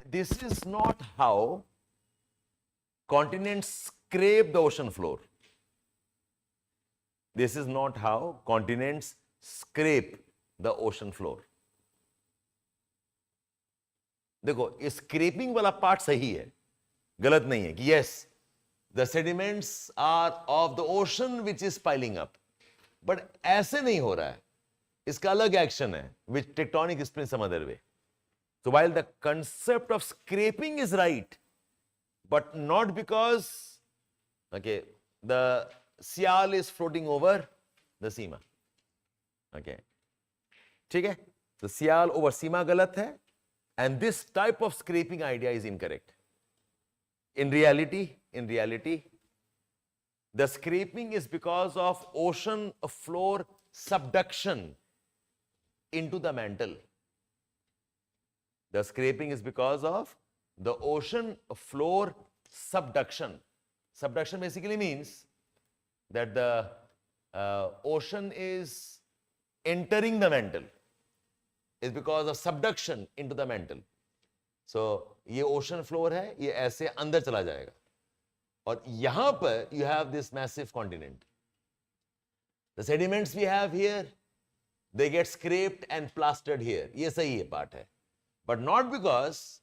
This is not how continents scrape the ocean floor. This is not how continents scrape the ocean floor. देखो, ये scraping वाला part सही है, गलत नहीं है कि yes, the sediments are of the ocean which is piling up. But ऐसे नहीं हो रहा है. इसका अलग एक्शन है, which tectonic explains some other way. So while the concept of scraping is right, but not because, okay, the sial is floating over the seema. Okay, ठीक है? The sial over seema गलत है, and this type of scraping idea is incorrect. In reality, the scraping is because of ocean floor subduction into the mantle. The scraping is because of the ocean floor subduction. Subduction basically means that the ocean is entering the mantle. Is because of subduction into the mantle. So ये ocean floor है, ये ऐसे अंदर चला जाएगा. और यहां पर you have this massive continent. The sediments we have here, they get scraped and plastered here. ये सही है part है. But not because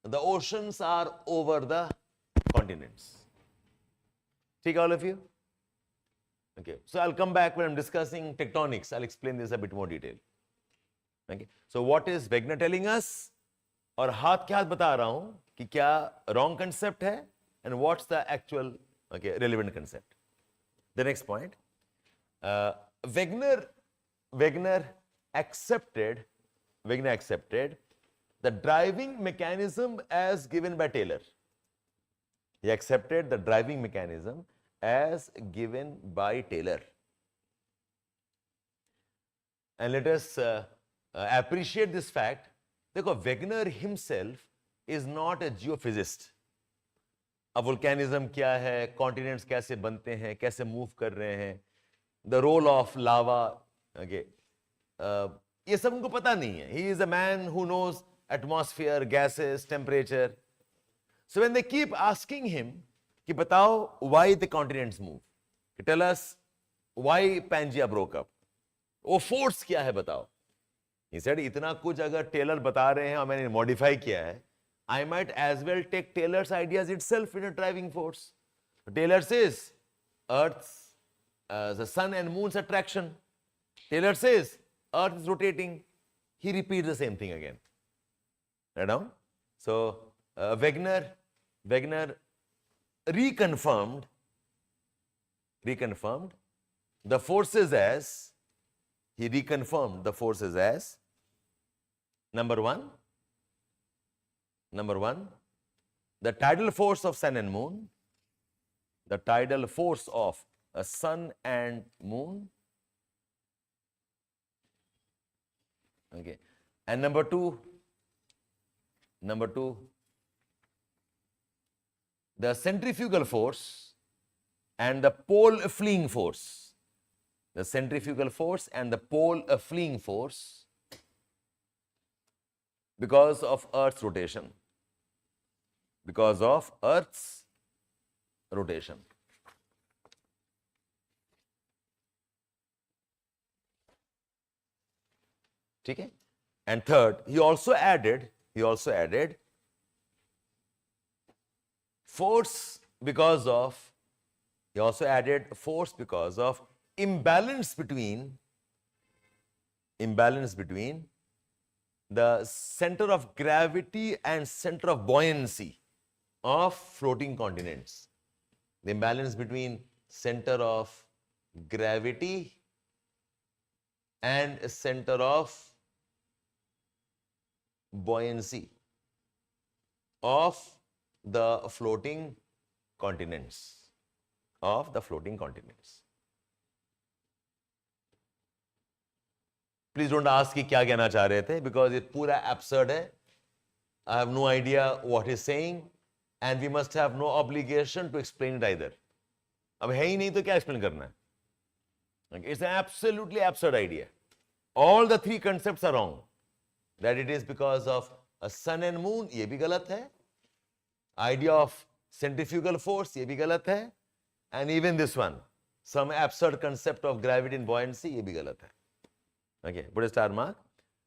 the oceans are over the continents. ठीक, all of you? Okay, so I'll come back when I'm discussing tectonics. I'll explain this a bit more detail. Okay, so what is Wegener telling us? और हाथ के हाथ बता रहा हूं कि क्या wrong concept है and what's the actual relevant concept. The next point, Wegener accepted the driving mechanism as given by Taylor. He accepted the driving mechanism as given by Taylor. And let us appreciate this fact. देखो, Wegener himself is not a geophysicist. अब volcanism क्या है, continents कैसे बनते हैं, कैसे move कर रहे हैं, the role of lava, okay, ये सब उनको पता नहीं है. He is a man who knows atmosphere, gases, temperature. So when they keep asking him कि बताओ why the continents move, tell us why Pangea broke up, वो force क्या है बताओ. He said इतना कुछ अगर टेलर बता रहे हैं और मैंने मॉडिफाई किया है, I might as well take Taylor's ideas itself in a driving force. Taylor says Earth's, the sun and moon's attraction. Taylor says Earth is rotating. He repeats the same thing again. Right down? So Wegener reconfirmed the forces as, he reconfirmed the forces as number one, the tidal force of sun and moon, the tidal force of a sun and moon, okay, and number two, the centrifugal force and the pole fleeing force. The centrifugal force and the pole fleeing force because of Earth's rotation. Because of Earth's rotation. Okay? And third, he also added force because of imbalance between the center of gravity and center of buoyancy of floating continents. The imbalance between center of gravity and center of buoyancy of the floating continents. Please don't ask कि क्या कहना चाह रहे थे, because it पूरा absurd है. I have no idea what he's saying and we must have no obligation to explain it either. अब है ही नहीं तो क्या explain करना है? It's an absolutely absurd idea. All the three concepts are wrong. That it is because of a sun and moon, ये भी गलत है. Idea of centrifugal force, ये भी गलत है. And even this one, some absurd concept of gravity and buoyancy, ये भी गलत है. Okay, put a star mark.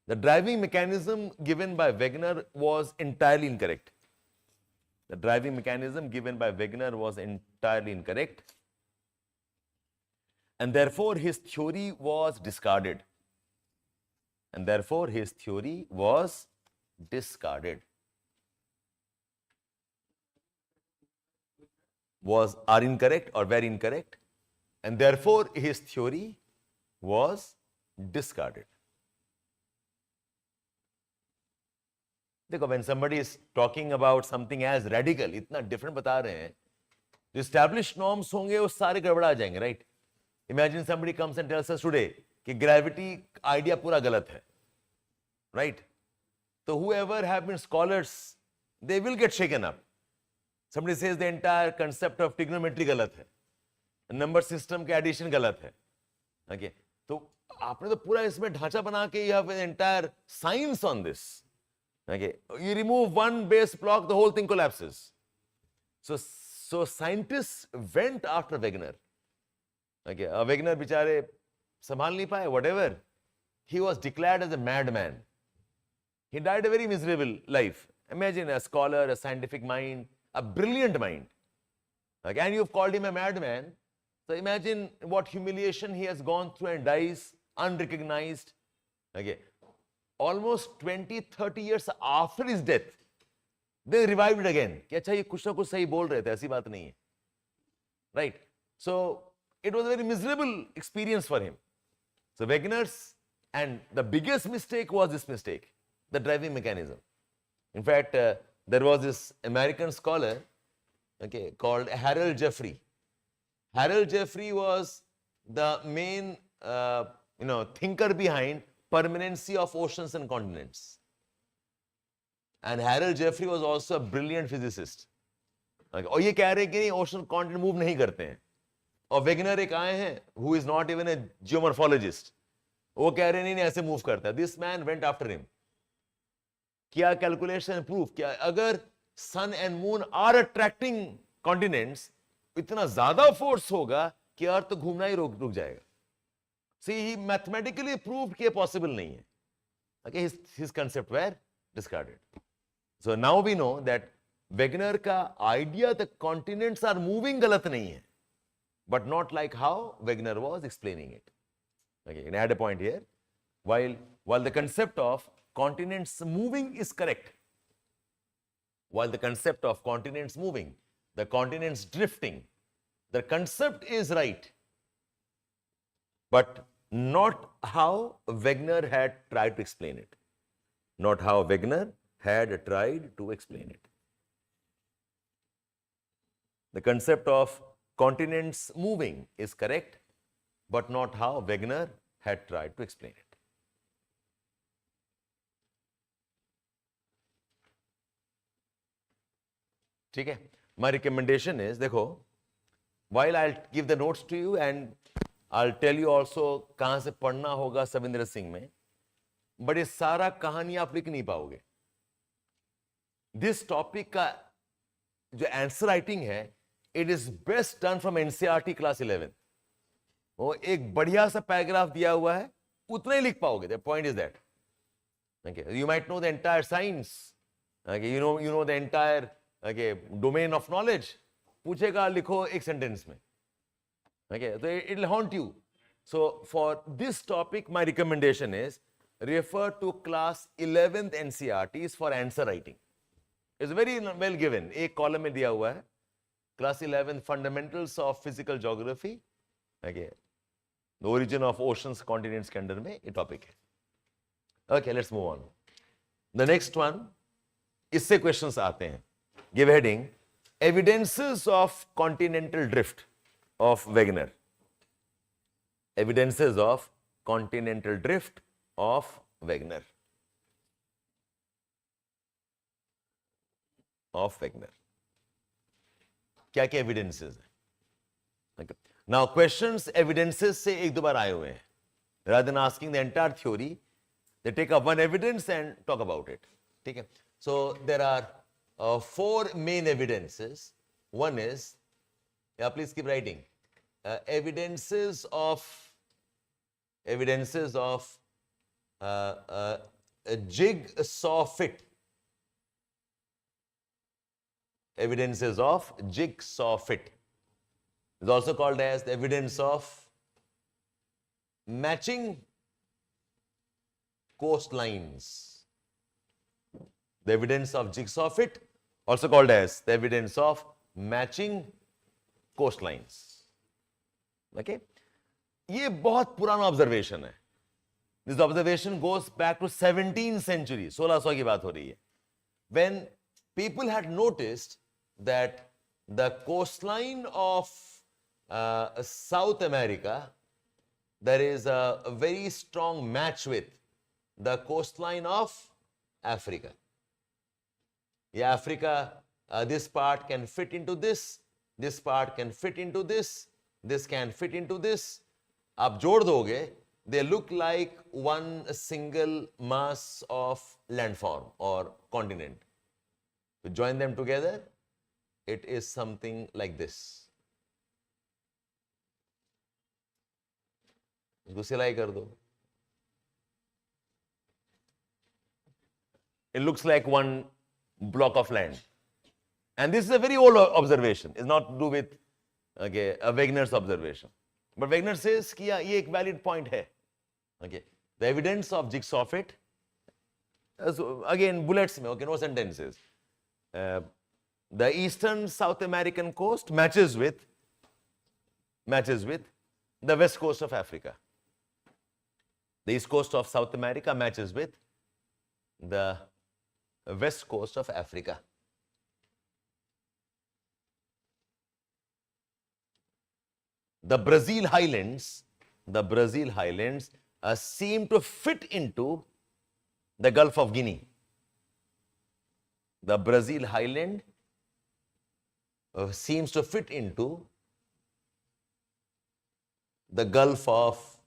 The driving mechanism given by Wegener was entirely incorrect. The driving mechanism given by Wegener was entirely incorrect. And therefore, his theory was discarded. and therefore his theory was discarded. Are incorrect or were incorrect, and therefore his theory was discarded. देखो, when somebody is talking about something as radical, इतना different बता रहे हैं, जो established norms होंगे वो सारे गड़बड़ा जाएंगे, right? Imagine somebody comes and tells us today कि gravity idea पूरा गलत है, right? So whoever have been scholars, they will get shaken up. Somebody says the entire concept of trigonometry गलत है, number system के addition गलत है, okay? तो आपने तो पूरा इसमें ढांचा बना के you have an entire science on this. Okay, you remove one base block, the whole thing collapses. So scientists went after Wegener. Okay, Wegener बेचारे संभाल नहीं पाए, whatever. He was declared as a madman. He died a very miserable life. Imagine a scholar, a scientific mind, a brilliant mind. Okay, and you've called him a madman. So imagine what humiliation he has gone through and dies unrecognized. Okay. Almost 20-30 years after his death, they revived it again. कि अच्छा ये कुछ ना कुछ सही बोल रहे थे, ऐसी बात नहीं है, right? So it was a very miserable experience for him. So Wegener's, and the biggest mistake was this mistake, the driving mechanism. In fact, there was this American scholar, okay, called Harold Jeffrey. Harold Jeffrey was the main, thinker behind permanency of oceans and continents. And Harold Jeffrey was also a brilliant physicist. Okay. और ये कह रहे हैं कि नहीं, ocean continent move नहीं करते हैं. और Wegener एक आए हैं, who is not even a geomorphologist. वो कह रहे हैं नहीं ऐसे move करता है. This man went after him. क्या calculation proof क्या अगर sun and moon are attracting continents, इतना ज़्यादा force होगा कि अर्थ तो घूमना ही रुक जाएगा. See, he mathematically proved कि possible नहीं है. Okay, his concept were discarded. So now we know that Wegener का idea the continents are moving गलत नहीं है, but not like how Wegener was explaining it. Okay, and add a point here. While the concept of continents moving is correct, while the concept of continents moving, the continents drifting, the concept is right, but not how Wegener had tried to explain it. Not how Wegener had tried to explain it. The concept of continents moving is correct, but not how Wegener had tried to explain it. ठीक है? My recommendation is, देखो, while I'll give the notes to you and I'll tell you also कहाँ से पढ़ना होगा सविंदर सिंह में, but ये सारा कहानी आप लिख नहीं पाओगे. This topic का जो आंसर राइटिंग है, it is best done from NCERT class 11. वो एक बढ़िया सा पैराग्राफ दिया हुआ है, उतना ही लिख पाओगे. The point is that. Okay, you might know the entire science. Okay, you know the entire domain of knowledge. पूछेगा लिखो एक सेंटेंस में. Okay, so it will haunt you. So for this topic, my recommendation is refer to class 11th NCERTs for answer writing. It's very well given. एक column में दिया हुआ है. Class 11 Fundamentals of Physical Geography. Okay, the origin of oceans, continents के अंदर में ये topic है. Okay, let's move on. The next one, इससे questions आते हैं. Give heading, Evidences of Continental Drift of Wegener. Evidences of continental drift of Wegener. Of Wegener. क्या क्या evidences हैं? Okay. Now questions evidences से एक दो बार आए हुए हैं. Rather than asking the entire theory, they take up one evidence and talk about it. ठीक है? So there are 4 main evidences. One is, yeah, please keep writing. Evidences of a jigsaw fit. Evidences of jigsaw fit is also called as the evidence of matching coastlines. The evidence of jigsaw fit, also called as the evidence of matching coastlines. Okay? ये बहुत पुराना observation है. This observation goes back to 17th century, 1600 की बात हो रही है. When people had noticed that the coastline of South America, there is a very strong match with the coastline of Africa. Yeah, Africa, this part can fit into this part can fit into this can fit into this. आप जोड़ दोगे, they look like one single mass of landform or continent. To join them together, it is something like this. इसको सिलाई कर दो. It looks like one block of land. And this is a very old observation. It's not to do with a Wagner's observation. But Wagner says कि ये एक valid point है. Okay. The evidence of jigsaw fit, again bullets में, okay, no sentences. The eastern South American coast matches with the west coast of Africa. The east coast of South America matches with the west coast of Africa. The Brazil highlands seem to fit into the Gulf of Guinea. The Brazil highland seems to fit into the Gulf of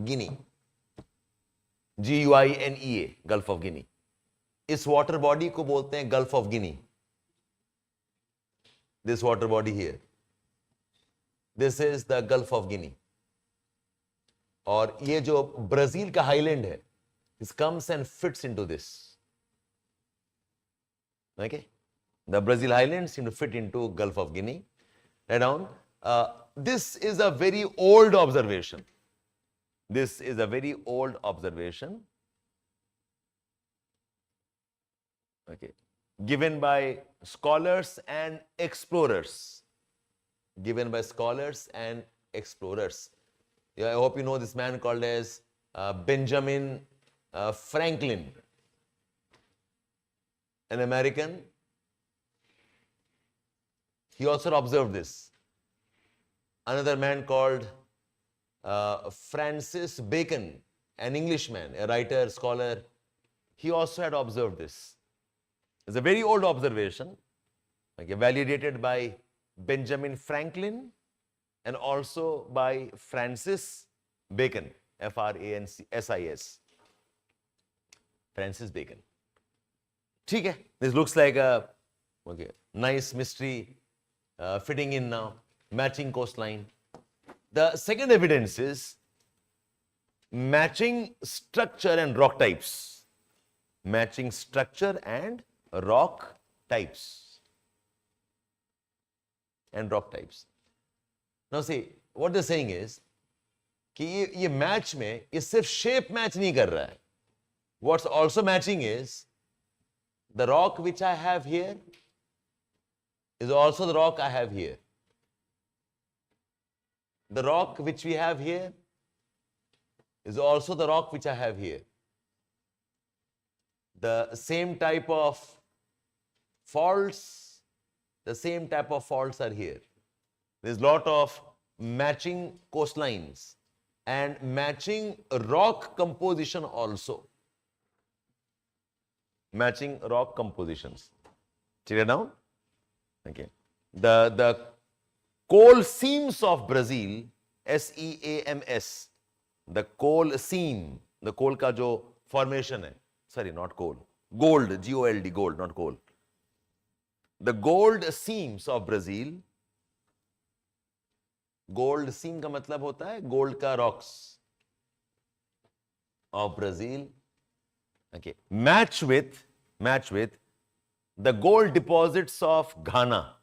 Guinea. Guinea, Gulf of Guinea. इस water body को बोलते हैं Gulf of Guinea. This water body here. This is the Gulf of Guinea. और ये जो Brazil का highland है, this comes and fits into this. Okay? The Brazil highlands seem to fit into Gulf of Guinea. Right down. This is a very old observation. This is a very old observation. Okay. Given by scholars and explorers. Given by scholars and explorers. Yeah, I hope you know this man called as Benjamin Franklin, an American. He also observed this. Another man called Francis Bacon, an Englishman, a writer, scholar, he also had observed this. It's a very old observation, okay, validated by Benjamin Franklin and also by Francis Bacon, Francis. Francis Bacon. ठीक है, this looks like a nice mystery fitting in now, matching coastline. The second evidence is matching structure and rock types. Matching structure and rock types. And rock types. Now see, what they're saying is कि ये match में ये सिर्फ shape match नहीं कर रहा है. What's also matching is the rock which I have here is also the rock I have here. The rock which we have here is also the rock which I have here. The same type of faults, are here. There's a lot of matching coastlines and matching rock composition also. Matching rock compositions. Check it down. Okay. The coal seams of Brazil, SEAMS, the coal seam, the coal का जो formation है, sorry, not coal, gold, G-O-L-D, gold, not coal. The gold seams of Brazil, gold seam का मतलब होता है gold का rocks of Brazil, okay, match with the gold deposits of Ghana.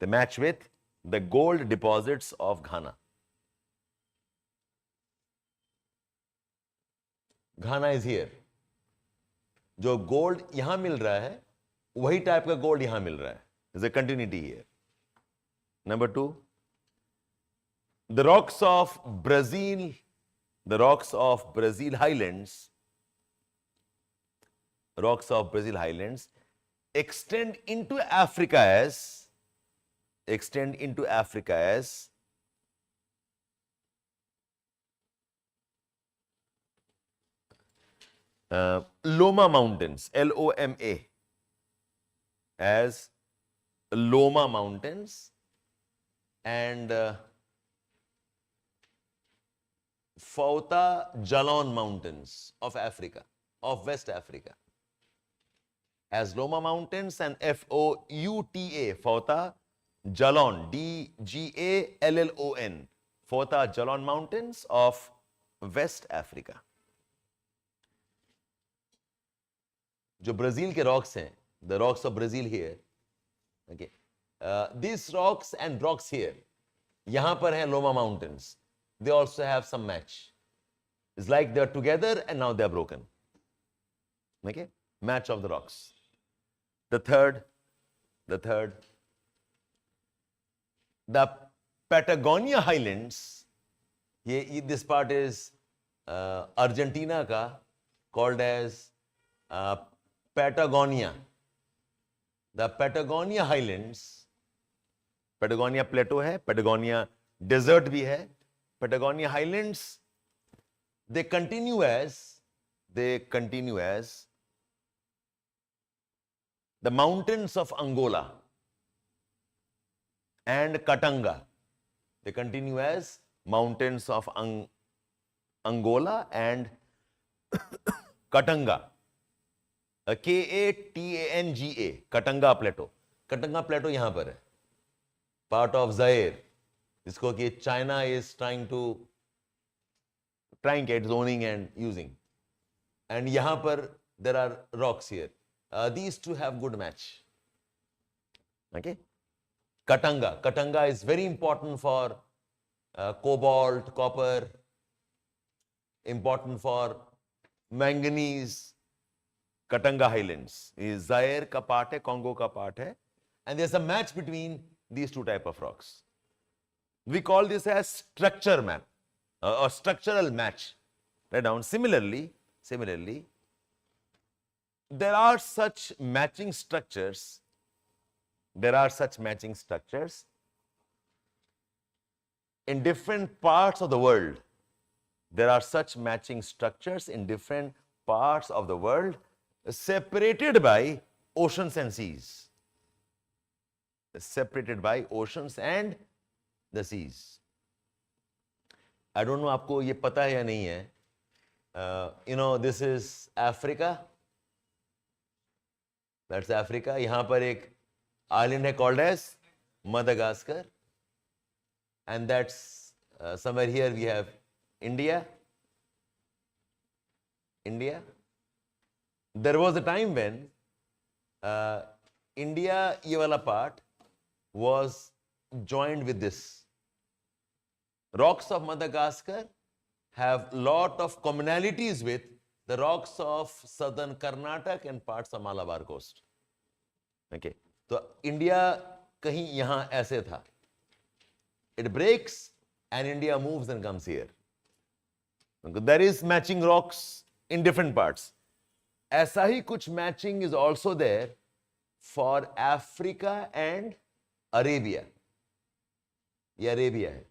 They match with the gold deposits of Ghana. Ghana is here. जो gold यहां मिल रहा है वही टाइप का गोल्ड यहां मिल रहा है. Is a continuity here. Number 2, the rocks of Brazil, the rocks of Brazil highlands, rocks of Brazil highlands extend into Africa as Loma Mountains, Loma, as Loma Mountains, and Fauta Jalon Mountains of Africa, of West Africa, as Loma Mountains, and Fouta, Fauta Jalon, Gallon, Fauta Jalon Mountains of West Africa. जो Brazil के rocks हैं, the rocks of Brazil here, okay, these rocks and rocks here, यहां पर हैं Loma Mountains, they also have some match. It's like they're together and now they're broken. Okay, match of the rocks. The third, the Patagonia highlands, this part is Argentina का, called as Patagonia. The Patagonia highlands, Patagonia plateau है, Patagonia desert भी है. Patagonia highlands, they continue as the mountains of Angola and Katanga. They continue as mountains of Angola and Katanga. Katanga, Katanga plateau. Katanga plateau यहां पर है, part of Zaire, जिसको कि China is trying get zoning and using. And यहां पर there are rocks here. These two have good match. Okay. Katanga is very important for cobalt, copper, important for manganese. Katanga highlands is Zaire का part है, Congo का part है, and there's a match between these two type of rocks. We call this as structure map or structural match. Write down. Similarly, there are such matching structures. In different parts of the world. There are such matching structures in different parts of the world, separated by oceans and seas. Separated by oceans and the seas. I don't know आपको ये पता है या नहीं है. This is Africa. That's Africa. यहाँ पर एक island है called as Madagascar. And that's somewhere here we have India. There was a time when India, ये वाला part, was joined with this. Rocks of Madagascar have lot of commonalities with the rocks of southern Karnataka and parts of Malabar coast. Okay, so India कहीं यहाँ ऐसे था. It breaks and India moves and comes here. There is matching rocks in different parts. ऐसा ही कुछ matching is also there for Africa and Arabia. ये Arabia है.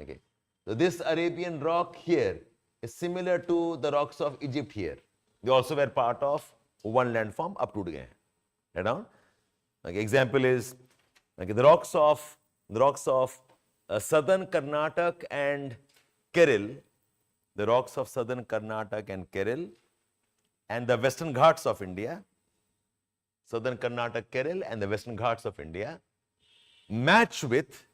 Okay. So this Arabian rock here is similar to the rocks of Egypt here. They also were part of one landform up to today. Write down. Okay. Example is okay, the rocks of southern Karnataka and Kerala. The rocks of southern Karnataka and Kerala and the western Ghats of India. Southern Karnataka, Kerala and the western Ghats of India match with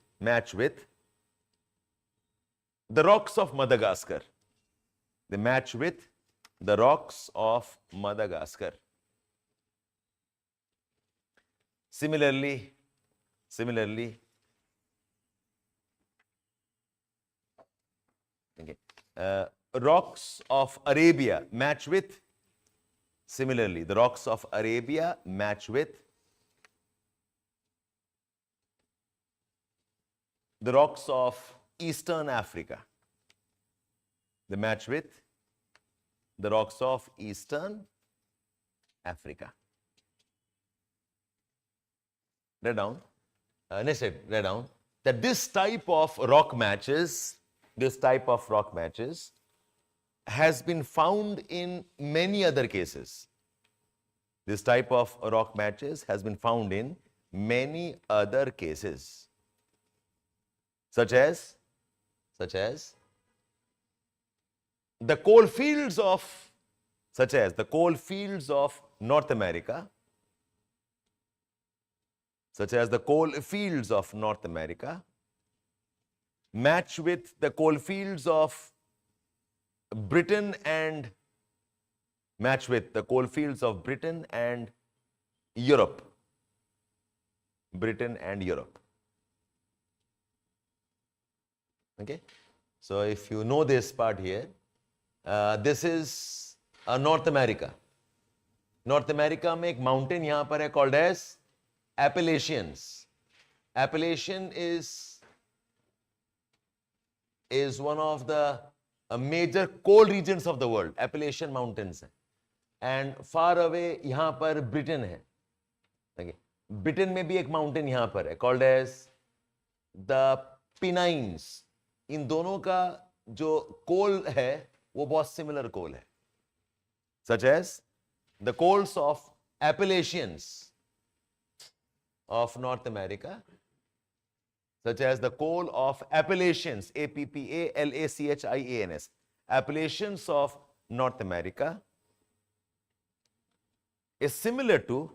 the rocks of Madagascar. They match with the rocks of Madagascar. Similarly, okay, rocks of Arabia match with, similarly, the rocks of Arabia match with the rocks of Eastern Africa. They match with the rocks of Eastern Africa. Write down. Next step, write down that this type of rock matches, has been found in many other cases. This type of rock matches has been found in many other cases, such as the coal fields of North America, match with the coal fields of Britain and Europe. Okay, so if you know this part here, this is North America. North America में एक mountain यहाँ पर है called as Appalachians. Appalachian is one of the major coal regions of the world. Appalachian mountains है, and far away यहाँ पर Britain है. Okay, Britain में भी एक mountain यहाँ पर है called as the Pennines. इन दोनों का जो कोल है वो बहुत सिमिलर कोल है, such as the coals of Appalachians of North America, such as the coal of Appalachians, Appalachians, Appalachians of North America is similar to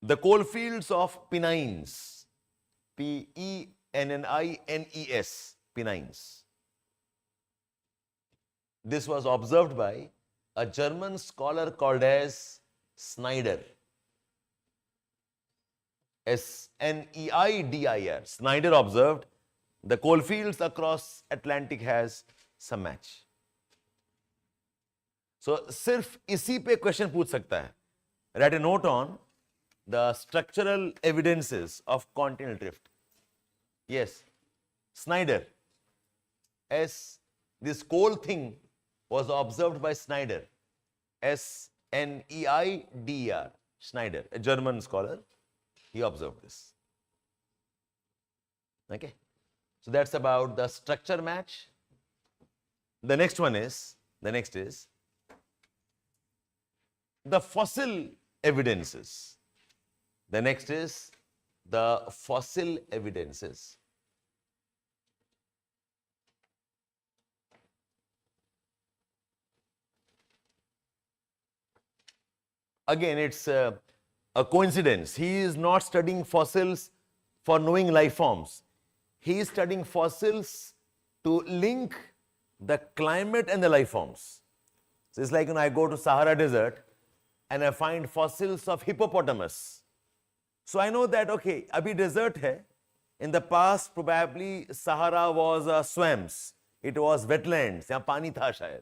the coal fields of Pennines, Pennines, Pennines. This was observed by a German scholar called as Snyder. Sneidir. Snyder observed the coal fields across Atlantic has some match. So सिर्फ इसी पे question पूछ सकता है. Write a note on the structural evidences of continental drift. Yes, Snyder. This coal thing was observed by Snyder. Sneider. Snyder, a German scholar. He observed this. Okay, so that's about the structure match. The next is the fossil evidences. The next is the fossil evidences. Again, it's a coincidence. He is not studying fossils for knowing life forms. He is studying fossils to link the climate and the life forms. So it's like when I go to Sahara Desert and I find fossils of hippopotamus. So I know that, okay, abhi desert hai. In the past, probably Sahara was swamps. It was wetlands. Yahan pani tha shayad.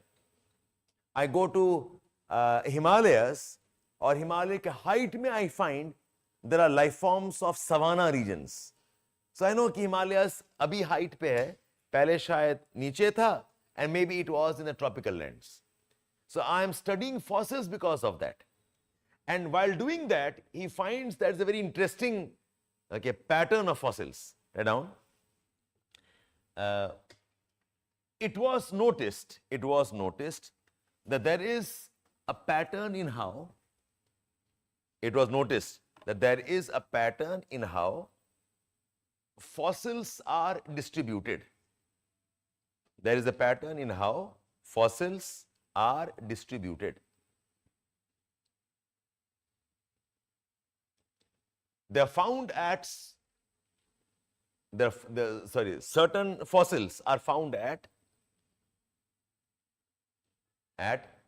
I go to Himalayas, or Himalaya ke height mein I find there are life forms of savanna regions. So I know कि Himalayas abhi height पे है, पहले शायद नीचे था, and maybe it was in the tropical lands. So I am studying fossils because of that. And while doing that, he finds there's a very interesting pattern of fossils. Write down. It was noticed that there is a pattern in how fossils are distributed. There is a pattern in how fossils are distributed. They are found at certain fossils are found at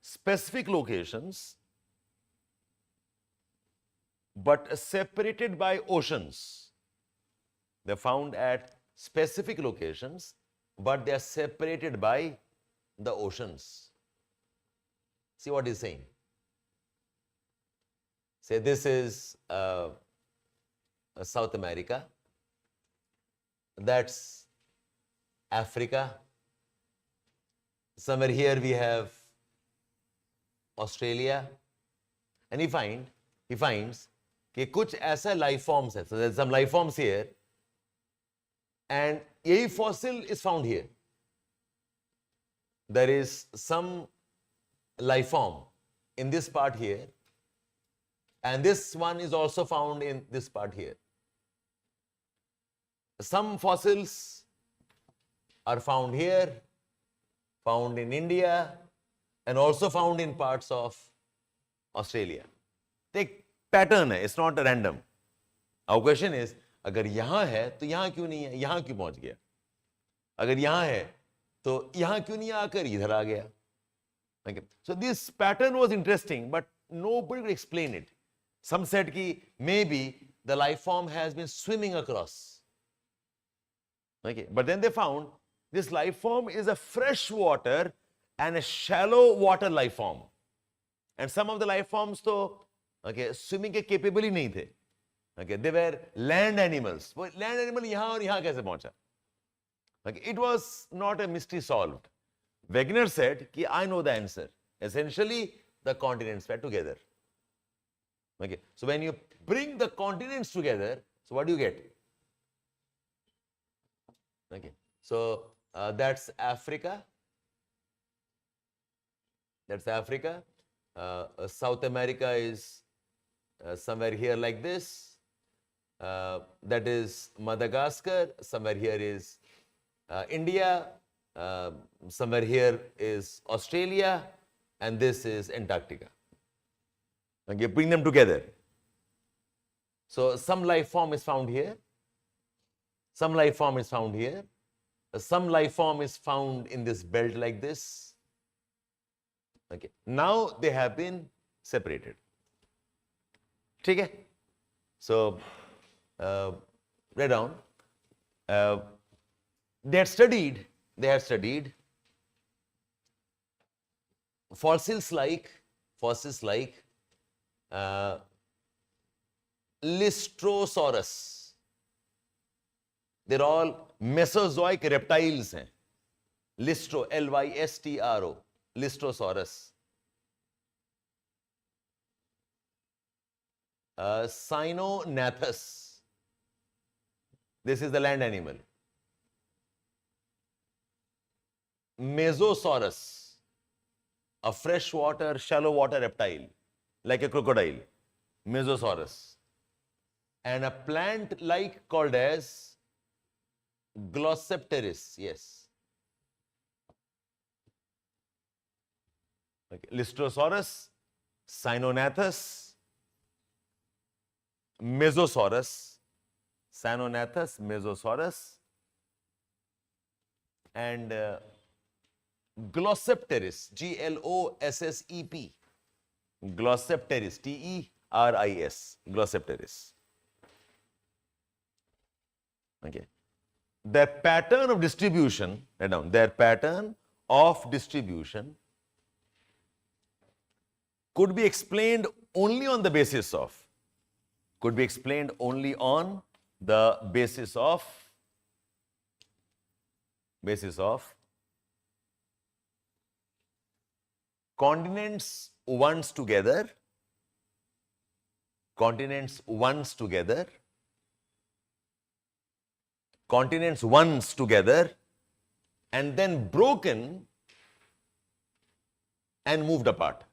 specific locations, but separated by oceans. They are found at specific locations, but they are separated by the oceans. See what he's saying. Say this is South America, that's Africa. Somewhere here we have Australia, and he finds कि कुछ ऐसा life forms है. So there's some life forms here, and यही fossil is found here. There is some life form in this part here, and this one is also found in this part here. Some fossils are found here, found in India, and also found in parts of Australia. Take pattern है, it's not random. Our question is, अगर यहाँ है तो यहाँ क्यों नहीं है, यहाँ क्यों पहुंच गया? अगर यहाँ है तो यहाँ क्यों नहीं आकर इधर आ गया? Okay. So this pattern was interesting, but nobody could explain it. Some said कि maybe the life form has been swimming across. Okay. But then they found this life form is a fresh water and a shallow water life form. And some of the life forms तो okay, swimming के capable ही नहीं थे. Okay, they were land animals. वो land animal यहाँ और यहाँ कैसे पहुंचा? Okay, it was not a mystery solved. Wegener said कि I know the answer. Essentially, the continents were together. Okay, so when you bring the continents together, so what do you get? Okay, so that's Africa. That's Africa. South America is somewhere here like this. That is Madagascar. Somewhere here is India. Somewhere here is Australia. And this is Antarctica. Okay, bring them together. So some life form is found here. Some life form is found here. Some life form is found in this belt like this. Okay. Now they have been separated. ठीक है? So write down. They had studied fossils like Lystrosaurus. They're all Mesozoic reptiles हैं. Lystro, Lystro, Lystrosaurus. Cyanonathus. This is the land animal. Mesosaurus, a freshwater, shallow water reptile, like a crocodile. Mesosaurus. And a plant like called as Glossopteris. Yes. Okay. Lystrosaurus, Cyanonathus, Mesosaurus, Cyanonathus, Mesosaurus, and Glossopteris, Glossep, Glossopteris, Teris, Glossopteris. Okay. Their pattern of distribution, write down, their pattern of distribution could be explained only on the basis of, continents once together, and then broken and moved apart.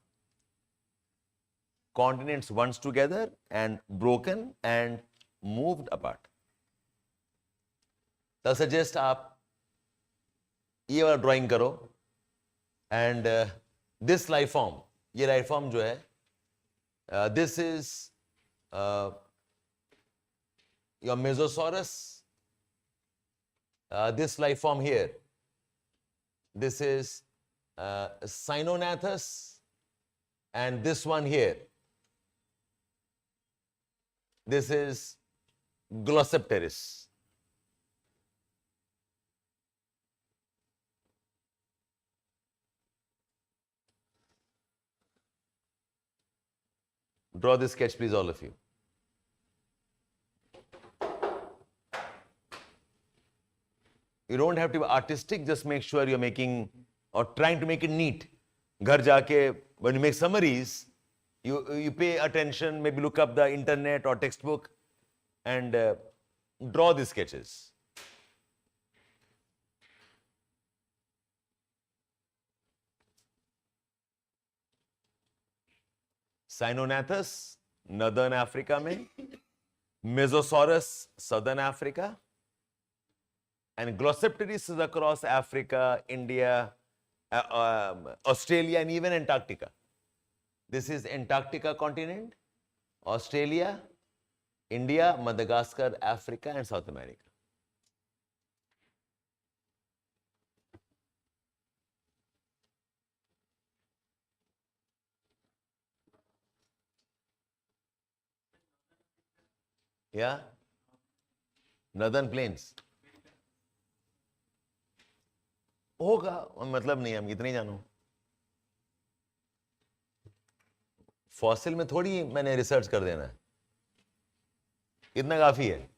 Continents once together and broken and moved apart. तो suggest आप ये वाला drawing करो, and this life form, ये life form जो है, this is your Mesosaurus. This life form here, this is Cyanonathus, and this one here, this is Glossopteris. Draw this sketch, please, all of you. You don't have to be artistic, just make sure you're making or trying to make it neat. Ghar jaake, when you make summaries, you pay attention, maybe look up the internet or textbook and draw these sketches. Cyanonathus, Northern Africa mein, Mesosaurus, Southern Africa, and Glossopteris is across Africa, India, Australia and even Antarctica. This is Antarctica continent, Australia, India, Madagascar, Africa and South America. Yeah? Northern plains. होगा, मतलब नहीं, हम इतने जानो. Fossil में थोड़ी मैंने research कर देना है, इतना काफी है.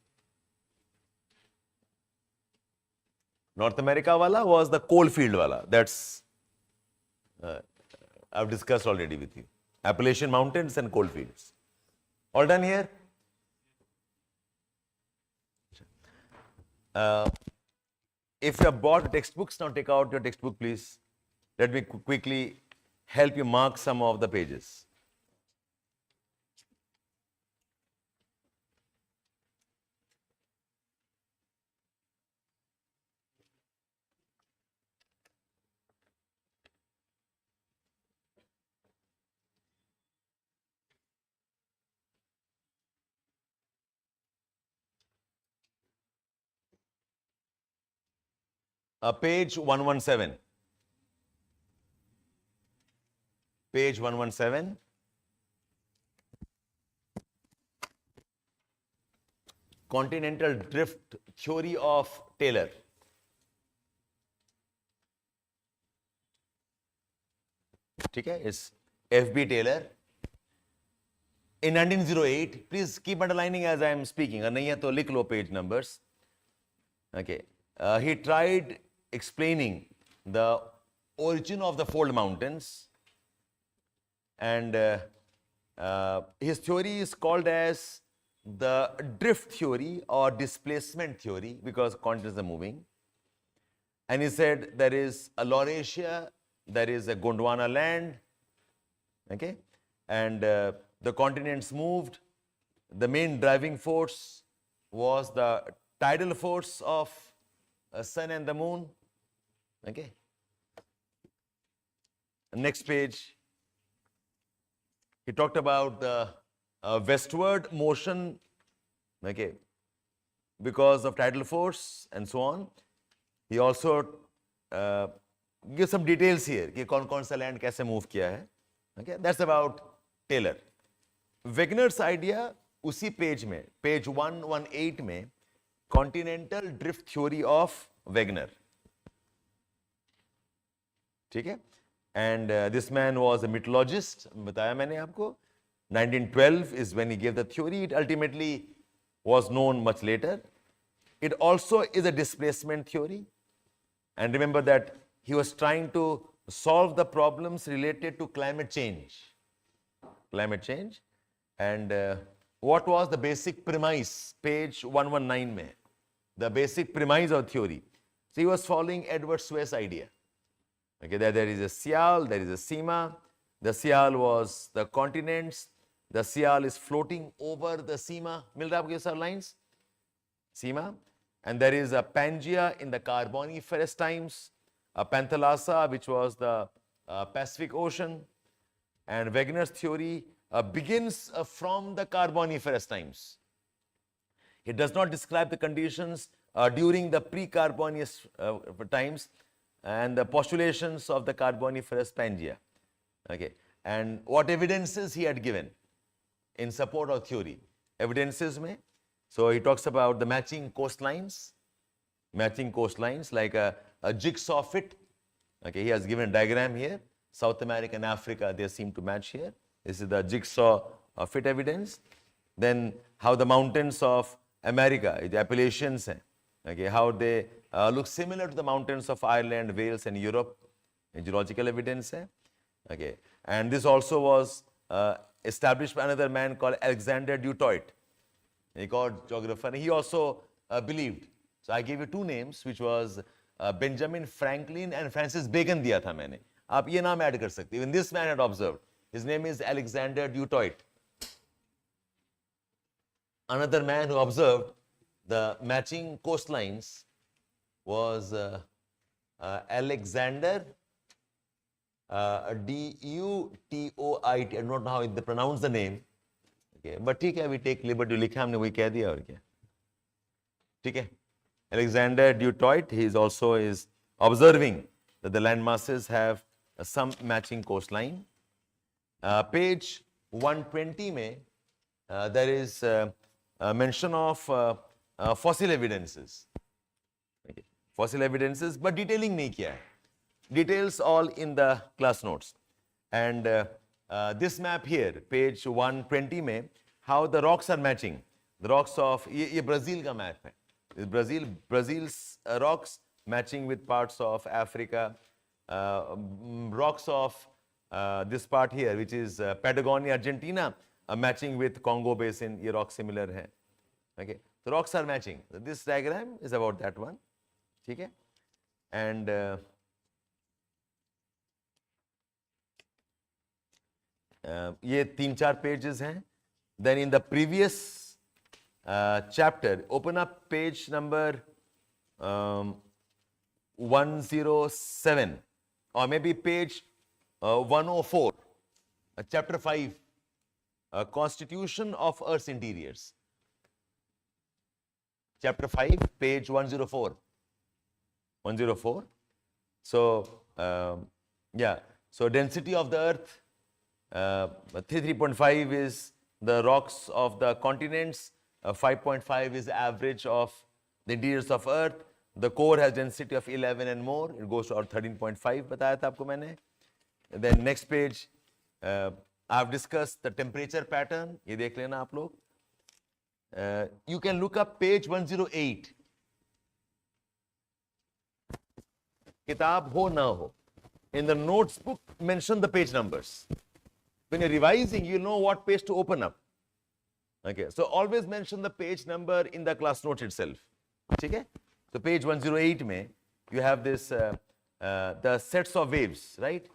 नॉर्थ अमेरिका वाला वाज द कोल फील्ड वाला, that's I've discussed already with you. Appalachian Mountains and coal fields. All done here? If you have bought textbooks, now take out your textbook, please. Let me quickly help you mark some of the pages. Page 117. Page 117. Continental drift theory of Taylor. ठीक है, it's F.B. Taylor. In 1908, please keep underlining as I am speaking. अगर नहीं है तो लिख लो page numbers. Okay. He tried explaining the origin of the fold mountains, and his theory is called as the drift theory or displacement theory because continents are moving. And he said there is a Laurasia, there is a Gondwana land, okay, and the continents moved. The main driving force was the tidal force of sun and the moon. Okay. Next page. He talked about the westward motion, okay, because of tidal force and so on. He also gives some details here कि कौन सा land कैसे move किया है. Okay, that's about Taylor. Wegener's idea उसी page में, page 118 में, Continental drift theory of Wagner. ठीक है? And this man was a meteorologist, बताया मैंने आपको. 1912 is when he gave the theory. It ultimately was known much later. It also is a displacement theory. And remember that he was trying to solve the problems related to climate change. Climate change. And what was the basic premise? Page 119 mein. The basic premise of theory. So he was following Edward Swift's idea. Okay, there is a Sial, there is a Sima. The Sial was the continents. The Sial is floating over the Sima. Mil raha aapko ye sab lines? Sima. And there is a Pangaea in the Carboniferous times. A Panthalassa, which was the Pacific Ocean. And Wegener's theory begins from the Carboniferous times. It does not describe the conditions during the pre-Carboniferous times and the postulations of the Carboniferous Pangaea. Okay. And what evidences he had given in support of theory. Evidences mein. So he talks about the matching coastlines like a jigsaw fit. Okay, he has given a diagram here. South America and Africa, they seem to match here. This is the jigsaw fit evidence. Then how the mountains of America, the Appalachians, okay, how they look similar to the mountains of Ireland, Wales, and Europe, geological evidence. Okay, and this also was established by another man called Alexander Dutoit, a god geographer. He also believed. So I gave you two names, which was Benjamin Franklin and Francis Bacon दिया था मैंने. आप ये नाम add कर सकते. Even this man had observed. His name is Alexander Dutoit. Another man who observed the matching coastlines was Alexander Dutoit. I don't know how they pronounce the name. Okay, but ठीक है, we take liberty. लिखा हमने वही कह दिया और क्या. ठीक है. Alexander Dutoit, he is also observing that the land masses have some matching coastline. Page 120 में there is mention of fossil evidences. Okay. Fossil evidences, but detailing नहीं किया है. Details all in the class notes. And this map here, page 120 में, how the rocks are matching. The rocks of, ये Brazil का map है. Brazil's rocks matching with parts of Africa, rocks of this part here, which is Patagonia, Argentina, matching with Congo Basin. ये rock similar है. Okay, the rocks are matching. So this diagram is about that one. ठीक है? And ये 3-4 pages हैं. Then in the previous chapter, open up page number 107 or maybe page 104, chapter 5, Constitution of Earth's Interiors. Chapter 5, page 104. 104. So, yeah, so density of the Earth, 3.5 is the rocks of the continents. 5.5 is the average of the interiors of Earth. The core has density of 11 and more. It goes to 13.5. बताया था आपको मैंने. Then next page, I've discussed the temperature pattern. ये देख लेना आप लोग. You can look up page 108. किताब हो ना हो. In the notes book, mention the page numbers. When you're revising, you know what page to open up. Okay, so always mention the page number in the class note itself. Okay? So page 108 mein, you have this the sets of waves, right?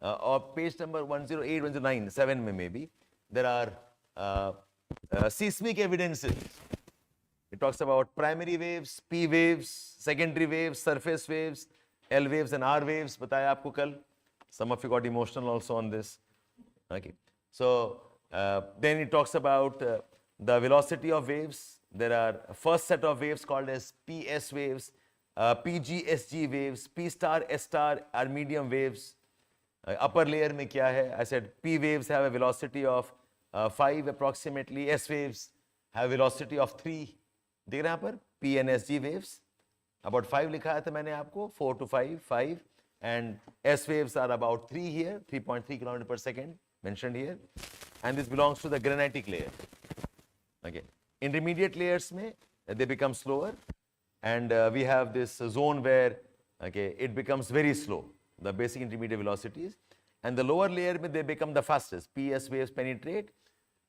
Or page number 108, 109, 7 mein maybe. There are seismic evidences. It talks about primary waves, P waves, secondary waves, surface waves, L waves and R waves. बताया आपको कल. Some of you got emotional also on this. Okay. So then it talks about the velocity of waves. There are first set of waves called as PS waves, PG-SG waves, P star, S star are medium waves. Upper layer में क्या है? I said P waves have a velocity of 5 approximately. S waves have a velocity of 3. देख रहे हैं यहाँ पर? P and SG waves. About 5 लिखा था मैंने आपको. 4 to 5, 5. And S waves are about 3 here, 3.3 km per second. Mentioned here, and this belongs to the granitic layer. Okay, intermediate layers may they become slower, and we have this zone where it becomes very slow, the basic intermediate velocities, and the lower layer may they become the fastest. PS waves penetrate,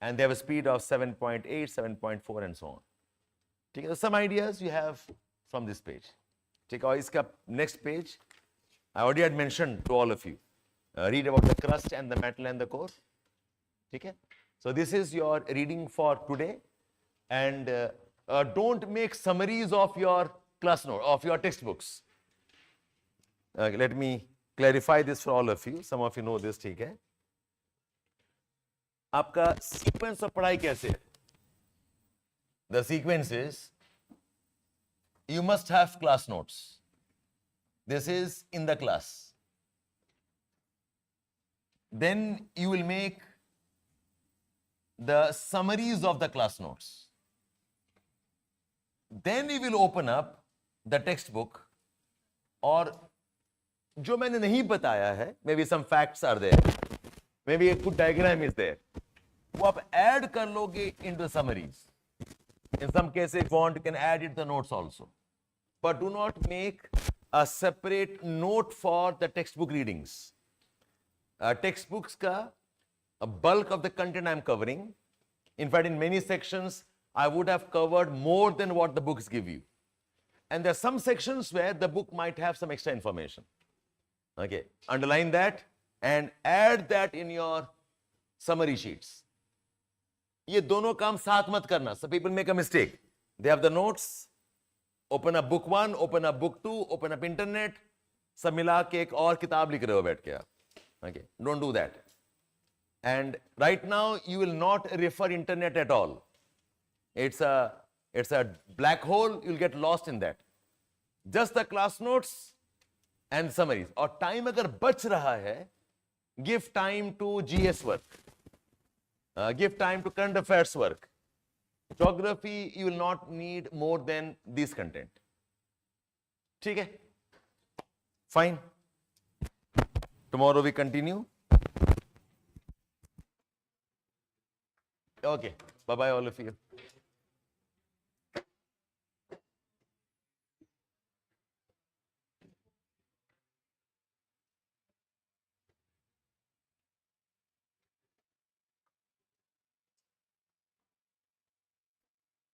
and they have a speed of 7.8, 7.4, and so on. Okay, so some ideas you have from this page. Okay, iska next page, I already had mentioned to all of you. Read about the crust and the metal and the core. Okay? So this is your reading for today, and don't make summaries of your class note, of your textbooks. Let me clarify this for all of you. Some of you know this. ठीक है? आपका sequence of पढ़ाई कैसे है? The sequence is you must have class notes. This is in the class. Then you will make the summaries of the class notes. Then you will open up the textbook, और जो मैंने नहीं बताया है, maybe some facts are there, maybe a good diagram is there. वो आप add कर लोगे into summaries. In some cases, if you want, you can add it the notes also. But do not make a separate note for the textbook readings. Textbooks ka a bulk of the content I am covering. In fact, in many sections, I would have covered more than what the books give you. And there are some sections where the book might have some extra information. Okay, underline that and add that in your summary sheets. ये दोनों काम साथ मत करना. Some people make a mistake. They have the notes, open up book 1, open up book 2, open up internet, सब मिला के एक और किताब लिख रहे हो बैठ के आप. Okay, don't do that. And right now you will not refer internet at all. It's a black hole. You'll get lost in that. Just the class notes and summaries. और time अगर बच रहा है, give time to GS work. Give time to current affairs work. Geography, you will not need more than this content. ठीक है? Fine. Tomorrow we continue. Okay. Bye-bye all of you.